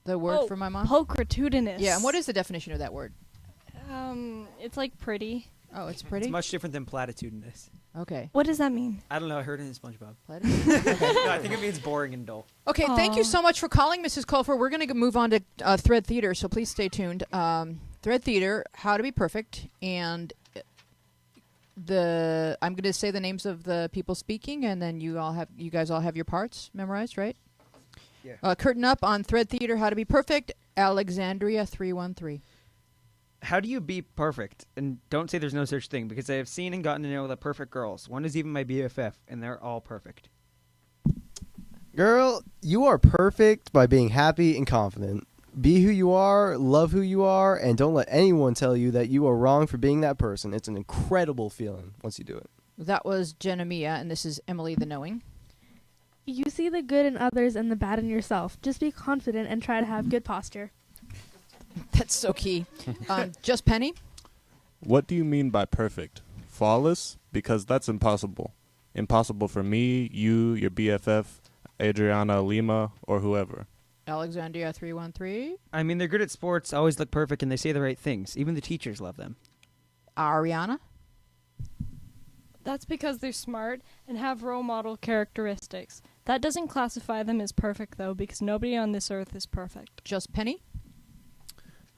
The word for my mom? Pulchritudinous. Yeah, and what is the definition of that word? It's like pretty. Oh, it's pretty? It's much different than platitudinous. Okay. What does that mean? I don't know. I heard it in SpongeBob. Platitude? No, I think it means boring and dull. Okay, thank you so much for calling, Mrs. Colfer. We're going to move on to Thread Theater, so please stay tuned. Thread Theater, How to Be Perfect, and I'm going to say the names of the people speaking, and then you guys all have your parts memorized, right? Yeah. Curtain up on Thread Theater, How to Be Perfect, Alexandria 313. How do you be perfect? And don't say there's no such thing, because I have seen and gotten to know the perfect girls. One is even my BFF, and they're all perfect. Girl, you are perfect by being happy and confident. Be who you are, love who you are, and don't let anyone tell you that you are wrong for being that person. It's an incredible feeling once you do it. That was Jenna Mia, and this is Emily the Knowing. You see the good in others and the bad in yourself. Just be confident and try to have good posture. That's so key. Just Penny? What do you mean by perfect? Flawless? Because that's impossible. Impossible for me, you, your BFF, Adriana Lima, or whoever. Alexandria 313. I mean, they're good at sports, always look perfect, and they say the right things. Even the teachers love them. Ariana? That's because they're smart and have role model characteristics. That doesn't classify them as perfect, though, because nobody on this earth is perfect. Just Penny?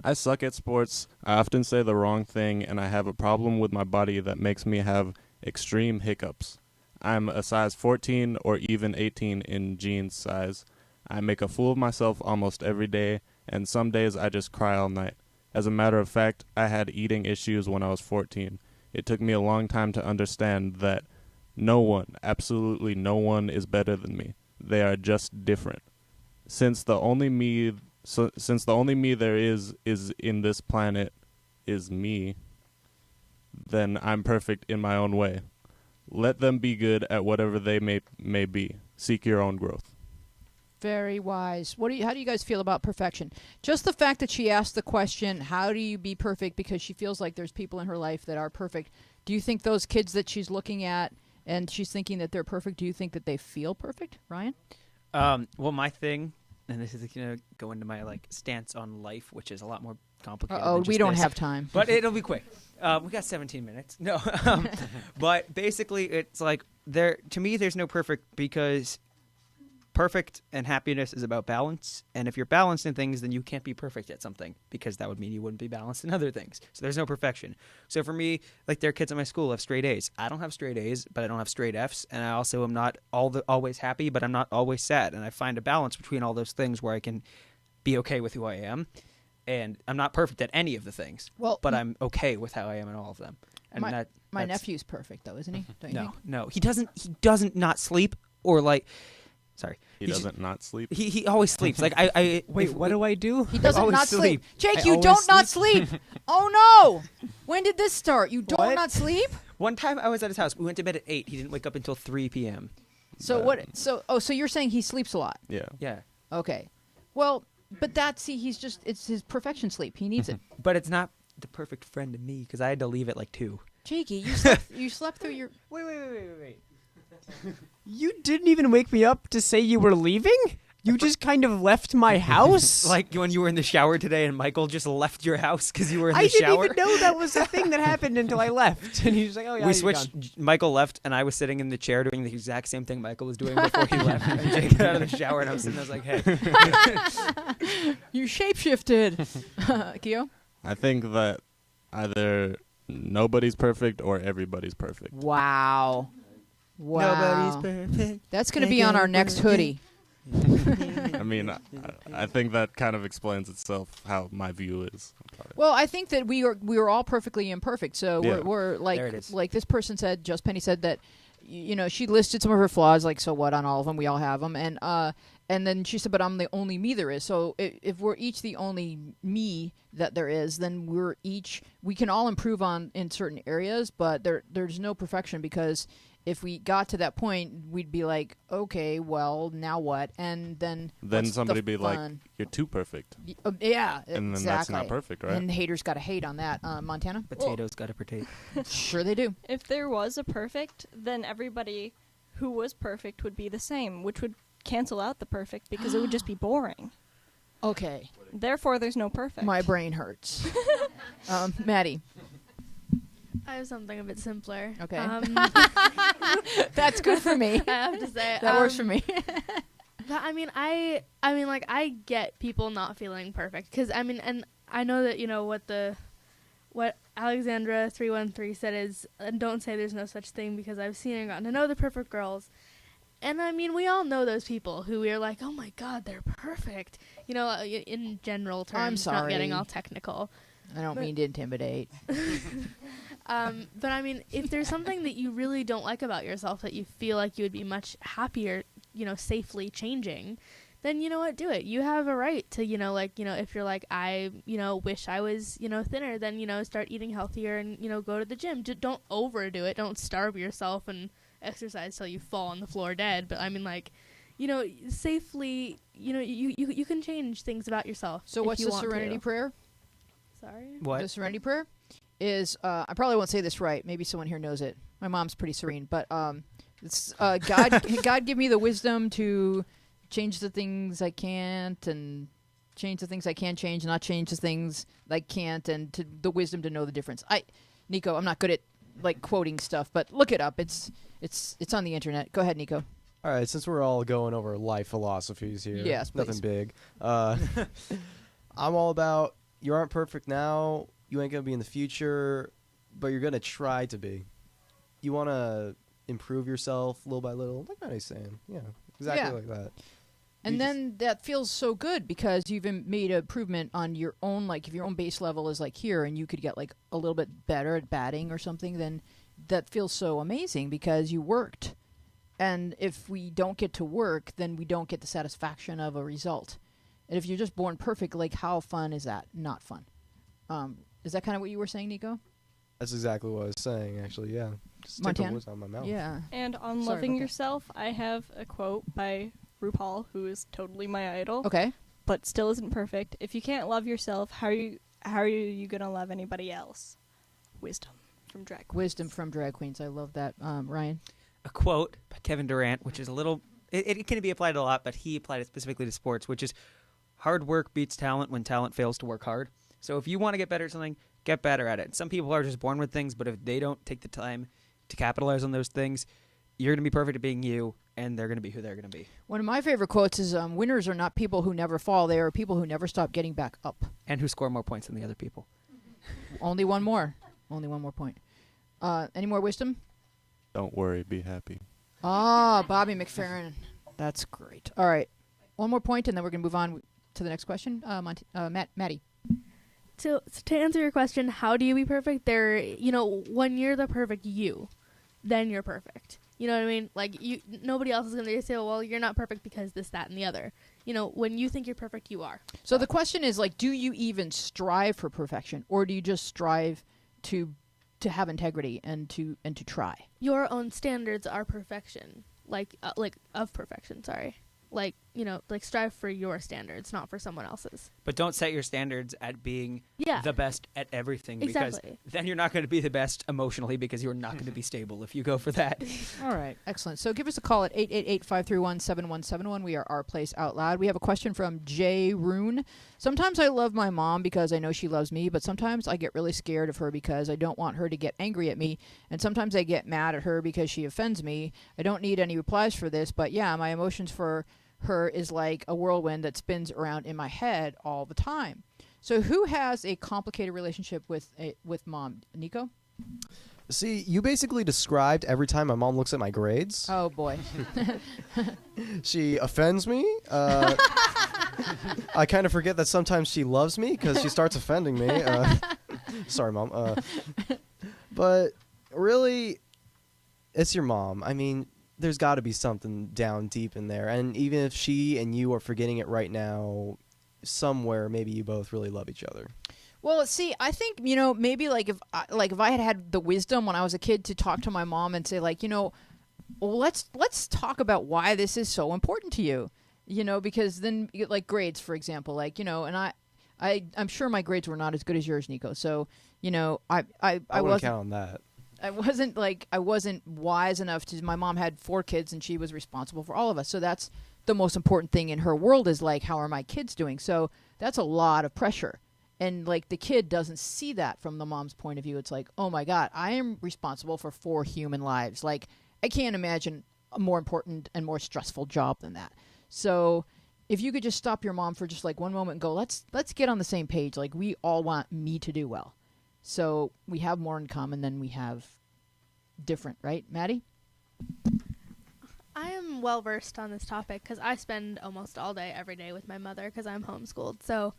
I suck at sports, I often say the wrong thing, and I have a problem with my body that makes me have extreme hiccups. I'm a size 14 or even 18 in jeans size. I make a fool of myself almost every day, and some days I just cry all night. As a matter of fact, I had eating issues when I was 14. It took me a long time to understand that no one, absolutely no one, is better than me. They are just different. Since the only me there is in this planet is me, then I'm perfect in my own way. Let them be good at whatever they may be. Seek your own growth. Very wise. How do you guys feel about perfection? Just the fact that she asked the question, how do you be perfect, because she feels like there's people in her life that are perfect. Do you think those kids that she's looking at and she's thinking that they're perfect, do you think that they feel perfect, Ryan? Well, my thing, and this is go into my stance on life, which is a lot more complicated. Oh, than just we don't this. have time. But it'll be quick. We got 17 minutes. No, but basically, it's to me, there's no perfect, because perfect and happiness is about balance. And if you're balanced in things, then you can't be perfect at something, because that would mean you wouldn't be balanced in other things. So there's no perfection. So for me, there are kids at my school who have straight A's. I don't have straight A's, but I don't have straight F's. And I also am not always happy, but I'm not always sad. And I find a balance between all those things where I can be okay with who I am. And I'm not perfect at any of the things, but I'm okay with how I am in all of them. And my nephew's perfect, though, isn't he? Don't you think? No, he doesn't not sleep or Sorry. He doesn't not sleep. He always sleeps. Wait, what do I do? He doesn't not sleep. Jake, I you always don't not sleep. Oh no! When did this start? You don't not sleep? One time I was at his house. We went to bed at 8. He didn't wake up until 3 p.m. So what? So you're saying he sleeps a lot? Yeah. Yeah. Okay. Well, but it's his perfection sleep. He needs it. But it's not the perfect friend to me, because I had to leave at 2. Jakey, you slept through your. Wait. You didn't even wake me up to say you were leaving? You just kind of left my house? Like when you were in the shower today and Michael just left your house because you were in the I shower? didn't even know that was a thing that happened until I left. And he was like, oh, yeah, We you're switched. gone. Michael left, and I was sitting in the chair doing the exact same thing Michael was doing before he left. And Jake got out of the shower, and I was sitting there, I was like, hey. You shapeshifted. Keo? I think that either nobody's perfect or everybody's perfect. Wow. Nobody's perfect. That's going to be on our next hoodie. I mean, I think that kind of explains itself how my view is. Well, I think that we are all perfectly imperfect. So Yeah. we're There it is. like this person said, Just Penny said that, she listed some of her flaws, like, so what, on all of them, we all have them. And then she said, but I'm the only me there is. So if we're each the only me that there is, then we can all improve in certain areas, but there's no perfection, because if we got to that point, we'd be like, okay, well, now what? And then somebody the be like, fun? you're too perfect. Yeah, And then exactly. that's not perfect, right? And haters got to hate on that. Montana? Potatoes got to potato. Sure they do. If there was a perfect, then everybody who was perfect would be the same, which would cancel out the perfect because it would just be boring. Okay. Therefore, there's no perfect. My brain hurts. Maddie. I have something a bit simpler. Okay. That's good for me. I have to say That works for me. But I get people not feeling perfect, because and I know that what Alexandra 313 said is, don't say there's no such thing, because I've seen and gotten to know the perfect girls, and we all know those people who we're like, oh my God, they're perfect, in general terms. I'm sorry. Not getting all technical. I don't mean to intimidate. But if there's something that you really don't like about yourself that you feel like you would be much happier, safely changing, then you know what, do it. You have a right to, if you're like, I, wish I was, thinner, then, start eating healthier and, go to the gym. Don't overdo it. Don't starve yourself and exercise till you fall on the floor dead. But safely, you can change things about yourself. So if what's you the want Serenity to. Prayer? Sorry? What? The Serenity Prayer is, I probably won't say this right. Maybe someone here knows it. My mom's pretty serene. But it's God give me the wisdom to change the things I can't, and change the things I can change, not change the things I can't, and the wisdom to know the difference. Nico, I'm not good at quoting stuff, but look it up. It's on the internet. Go ahead, Nico. All right, since we're all going over life philosophies here, Yes, please. nothing big. I'm all about, you aren't perfect now, you ain't gonna be in the future, but you're gonna try to be. You want to improve yourself little by little, like Maddie's saying. Yeah, exactly like that. And then that feels so good, because you've made an improvement on your own. Like, if your own base level is like here, and you could get a little bit better at batting or something, then that feels so amazing, because you worked. And if we don't get to work, then we don't get the satisfaction of a result. And if you're just born perfect, how fun is that? Not fun. Is that kind of what you were saying, Nico? That's exactly what I was saying, actually, yeah. Just stick Montana? the words out of my mouth. Yeah. And on Sorry loving about that. yourself, I have a quote by RuPaul, who is totally my idol. Okay. But still isn't perfect. If you can't love yourself, how are you gonna love anybody else? Wisdom from drag queens. Wisdom from drag queens. I love that. Ryan? A quote by Kevin Durant, which is a little, it can be applied a lot, but he applied it specifically to sports, which is hard work beats talent when talent fails to work hard. So if you want to get better at something, get better at it. Some people are just born with things, but if they don't take the time to capitalize on those things, you're going to be perfect at being you, and they're going to be who they're going to be. One of my favorite quotes is, winners are not people who never fall. They are people who never stop getting back up. And who score more points than the other people. Only one more. Only one more point. Any more wisdom? Don't worry, be happy. Bobby McFerrin. That's great. All right. One more point, and then we're going to move on to the next question. Maddie. So to answer your question, how do you be perfect? When you're the perfect you, then you're perfect. You know what I mean? Nobody else is going to say, well, you're not perfect because this, that, and the other. When you think you're perfect, you are. So the question is, do you even strive for perfection, or do you just strive to have integrity and to try? Your own standards are perfection. Of perfection, sorry. like strive for your standards, not for someone else's. But don't set your standards at being Yeah. the best at everything Exactly. because then you're not going to be the best emotionally because you're not going to be stable if you go for that. All right, excellent. So give us a call at 888-531-7171. We are Our Place Out Loud. We have a question from Jay Rune. Sometimes I love my mom because I know she loves me, but sometimes I get really scared of her because I don't want her to get angry at me, and sometimes I get mad at her because she offends me. I don't need any replies for this, but yeah, my emotions for her is like a whirlwind that spins around in my head all the time. So who has a complicated relationship with mom? Nico? See, you basically described every time my mom looks at my grades. Oh boy. She offends me. I kind of forget that sometimes she loves me because she starts offending me. Sorry, Mom. But really, it's your mom. I mean, there's got to be something down deep in there. And even if she and you are forgetting it right now, somewhere maybe you both really love each other. Well, see, I think, maybe if I had the wisdom when I was a kid to talk to my mom and say well, let's talk about why this is so important to you. Because then like grades, for example, and I'm sure my grades were not as good as yours, Nico. So, I wouldn't count on that. I wasn't wise enough to. My mom had 4 kids and she was responsible for all of us. So that's the most important thing in her world is how are my kids doing? So that's a lot of pressure. And the kid doesn't see that from the mom's point of view. It's like, oh my God, I am responsible for 4 human lives. I can't imagine a more important and more stressful job than that. So if you could just stop your mom for just one moment and go, let's get on the same page. We all want me to do well. So we have more in common than we have different, right, Maddie? I am well versed on this topic because I spend almost all day every day with my mother because I'm homeschooled. So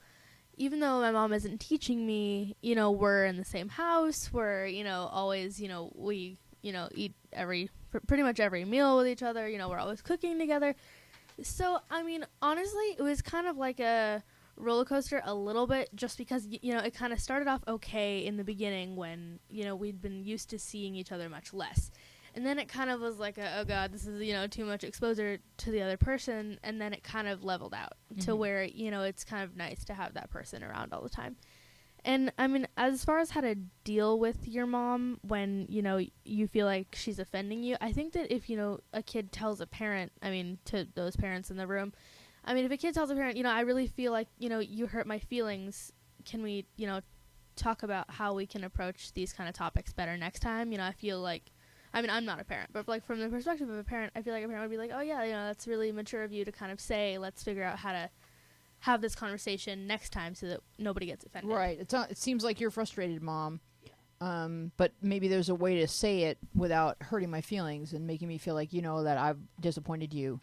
even though my mom isn't teaching me, we're in the same house. We're, always, we, eat pretty much every meal with each other. We're always cooking together. So, I mean, honestly, it was kind of like a roller coaster a little bit just because, it kind of started off okay in the beginning when, we'd been used to seeing each other much less. And then it kind of was like, oh God, this is, too much exposure to the other person. And then it kind of leveled out to where, it's kind of nice to have that person around all the time. And, I mean, as far as how to deal with your mom when, you feel like she's offending you, I think that if, a kid tells a parent, to those parents in the room, if a kid tells a parent, I really feel like, you hurt my feelings, can we, talk about how we can approach these kind of topics better next time? I feel like, I'm not a parent, but from the perspective of a parent, I feel like a parent would be like, oh yeah, that's really mature of you to kind of say, let's figure out how to have this conversation next time so that nobody gets offended. Right. It seems like you're frustrated, Mom. But maybe there's a way to say it without hurting my feelings and making me feel like, that I've disappointed you.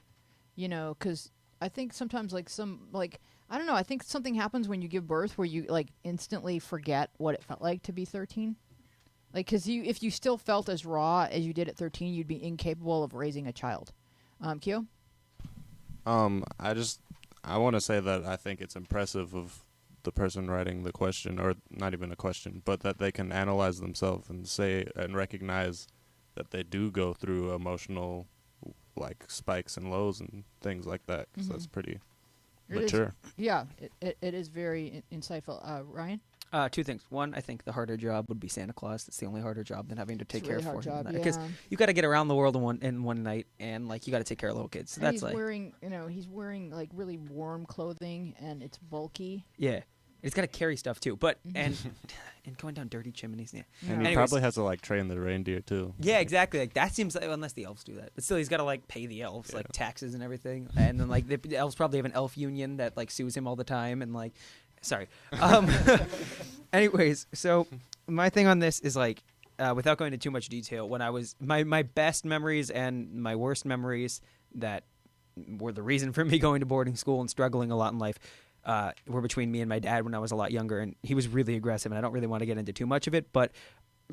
Because I think sometimes I don't know, I think something happens when you give birth where you instantly forget what it felt like to be 13. Because if you still felt as raw as you did at 13, you'd be incapable of raising a child. Kyo? I want to say that I think it's impressive of the person writing the question, or not even a question, but that they can analyze themselves and say and recognize that they do go through emotional spikes and lows and things like that. So that's pretty mature. It is very insightful. Ryan? 2 things. One, I think the harder job would be Santa Claus. It's the only harder job than having to take care of 4 job, because you got to get around the world in one night, and you got to take care of little kids. So that's wearing, he's wearing really warm clothing, and it's bulky. Yeah, he's got to carry stuff too. But and going down dirty chimneys. Yeah. And he probably has to train the reindeer too. Yeah, exactly. That seems unless the elves do that, but still he's got to pay the elves taxes and everything, and then the elves probably have an elf union that sues him all the time and Sorry. Anyways, so my thing on this is without going into too much detail, when I was my best memories and my worst memories that were the reason for me going to boarding school and struggling a lot in life were between me and my dad when I was a lot younger, and he was really aggressive, and I don't really want to get into too much of it, but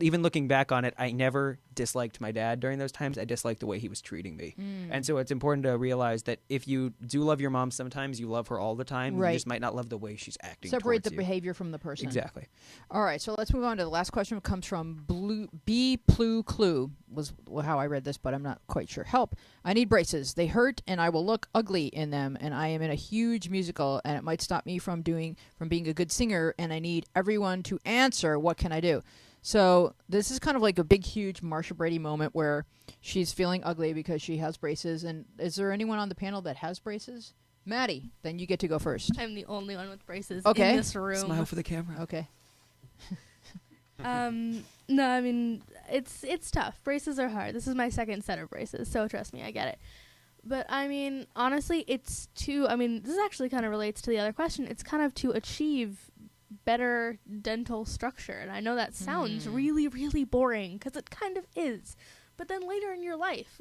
even looking back on it, I never disliked my dad during those times. I disliked the way he was treating me. And so it's important to realize that if you do love your mom sometimes, you love her all the time. Right. You just might not love the way she's acting Separate the towards you. behavior from the person. Exactly. All right, so let's move on to the last question. It comes from B. Plu Clue, was how I read this, but I'm not quite sure. Help. I need braces. They hurt, and I will look ugly in them, and I am in a huge musical, and it might stop me from being a good singer, and I need everyone to answer. What can I do? So this is kind of like a big, huge Marsha Brady moment where she's feeling ugly because she has braces. And is there anyone on the panel that has braces? Maddie, then you get to go first. I'm the only one with braces Okay. in this room. Smile for the camera. Okay. No, I mean, it's tough. Braces are hard. This is my second set of braces, so trust me, I get it. But, I mean, honestly, this actually kind of relates to the other question. It's kind of to achieve better dental structure. And I know that sounds really, really boring, because it kind of is. But then later in your life,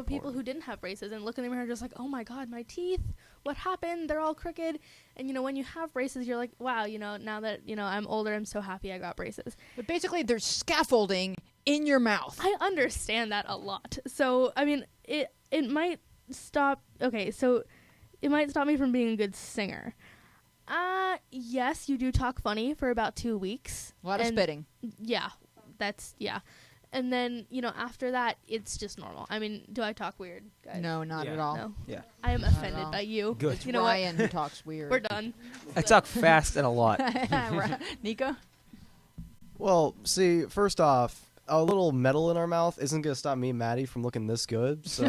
people who didn't have braces and look in the mirror just like, oh my God, my teeth, what happened? They're all crooked. And, when you have braces, you're like, wow, now that, I'm older, I'm so happy I got braces. But basically, there's scaffolding in your mouth. I understand that a lot. So, I mean, it might stop, so it might stop me from being a good singer. Yes, you do talk funny for about 2 weeks. A lot of spitting. Yeah, yeah. And then, after that, it's just normal. I mean, do I talk weird, guys? No, not at all. No. Yeah. I am offended by you. Good. It's You know Ryan who talks weird. We're done. I talk fast and a lot. Nico? Well, see, first off, a little metal in our mouth isn't going to stop me and Maddie from looking this good. So,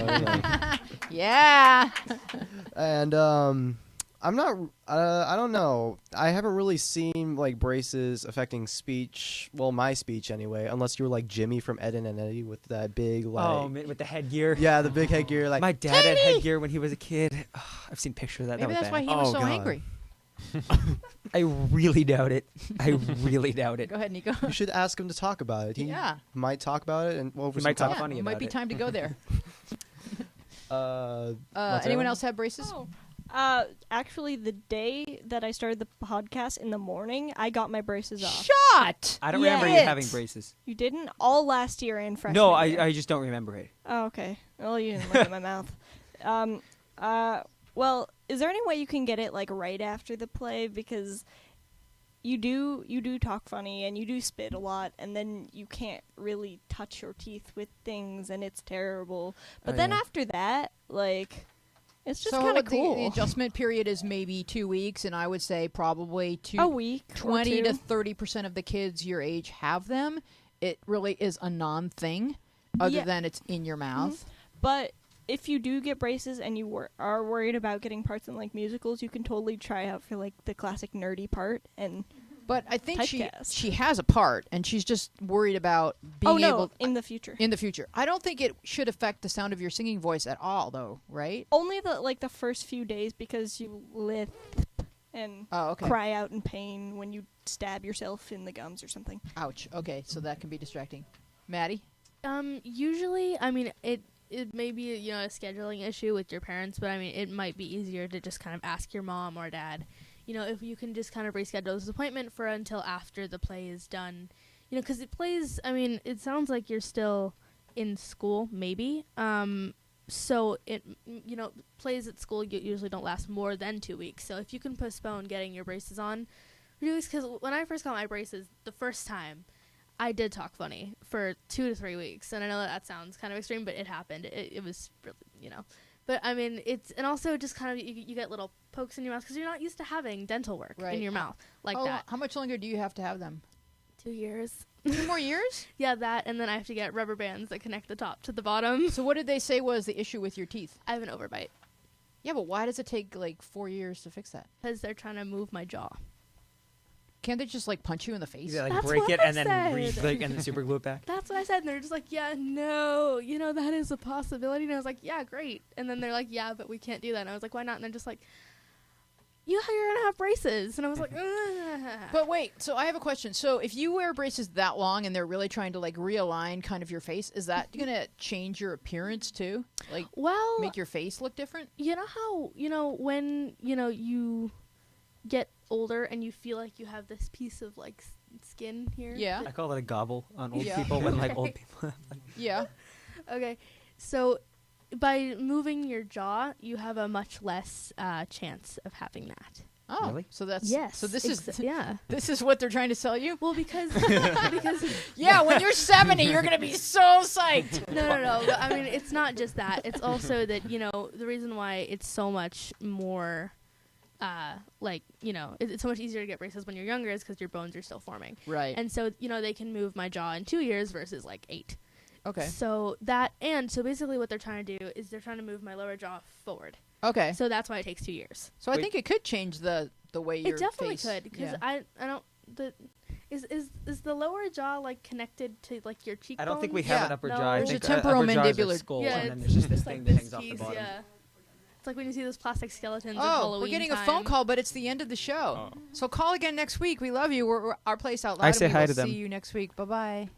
Yeah. And I'm not. I don't know. I haven't really seen like braces affecting speech. Well, my speech anyway. Unless you were like Jimmy from Ed and Eddie with that big like. With the headgear. Yeah, the big headgear. Like my dad had headgear when he was a kid. I've seen pictures of that. Maybe that was that's why bad. he was Oh, so God. angry. I really doubt it. I really doubt it. Go ahead, Nico. you should ask him to talk about it. He Yeah. might talk about it, and over He some might talk time. funny it about might be it. time to go there. What's Anyone that? else have braces? Actually, the day that I started the podcast in the morning, I got my braces off. Shot! I don't remember you Shit. having braces. You didn't? All last year and freshman No, year. I just don't remember it. Oh, okay. Well, you didn't look at my mouth. Well, is there any way you can get it like right after the play, because you do talk funny and you do spit a lot, and then you can't really touch your teeth with things, and it's terrible. But then after that, like, it's just kind of cool. The adjustment period is maybe 2 weeks, and I would say probably a week, 20 or to two. 30% of the kids your age have them. It really is a non-thing, other Yeah. than it's in your mouth. But if you do get braces and you are worried about getting parts in like musicals, you can totally try out for like the classic nerdy part. And But I think Typecast. she has a part, and she's just worried about being able in the future. in the future. I don't think it should affect the sound of your singing voice at all, though, right? Only the first few days, because you lisp and cry out in pain when you stab yourself in the gums or something. Ouch. Okay, so that can be distracting. Maddie? Usually, I mean, it may be, a scheduling issue with your parents, but I mean, it might be easier to just kind of ask your mom or dad, if you can just kind of reschedule this appointment for until after the play is done, because it plays, I mean, it sounds like you're still in school, maybe, so it, plays at school usually don't last more than 2 weeks, so if you can postpone getting your braces on, because when I first got my braces the first time, I did talk funny for 2 to 3 weeks, and I know that sounds kind of extreme, but it happened. It was really, But, I mean, and also just kind of, you get little pokes in your mouth, because you're not used to having dental work in your mouth like that. How much longer do you have to have them? 2 years. 2 more years? Yeah, that, and then I have to get rubber bands that connect the top to the bottom. So what did they say was the issue with your teeth? I have an overbite. Yeah, but why does it take, 4 years to fix that? Because they're trying to move my jaw. Can't they just, punch you in the face? Yeah, That's break what it I and then said. and then super glue it back. That's what I said, and they're just like, yeah, no, that is a possibility. And I was like, yeah, great. And then they're like, yeah, but we can't do that. And I was like, why not? And they're just like, you're going to have braces. And I was like, ugh. But wait, so I have a question. So if you wear braces that long and they're really trying to, realign kind of your face, is that going to change your appearance too? Well, Make your face look different? you know how, when, you get older and you feel like you have this piece of, skin here. Yeah. I call it a gobble on old Yeah. people when like old people. Yeah. Okay, so by moving your jaw, you have a much less chance of having that. Oh, Really? so that's Yes. So this is yeah. this is what they're trying to sell you. Well, because Yeah, when you're 70, you're gonna be so psyched. no. But, I mean, it's not just that. It's also that the reason why it's so much more, it's so much easier to get braces when you're younger is because your bones are still forming. Right. And so they can move my jaw in 2 years versus like 8. Okay. So so basically what they're trying to do is they're trying to move my lower jaw forward. Okay. So that's why it takes 2 years. So I think it could change the way your It definitely face. could because yeah. I don't is the lower jaw like connected to like your cheekbones? I don't think we have Yeah. an upper No. jaw. I There's think a temporal upper jaw is mandibular- our skull, Yeah, and then it's there's just this just thing like that this hangs off the piece, bottom. yeah. It's like when you see those plastic skeletons at Oh, Halloween we're getting a time. phone call, but it's the end of the show. Oh. So call again next week. We love you. We're our place out loud. I and say we hi will to them. See you next week. Bye bye.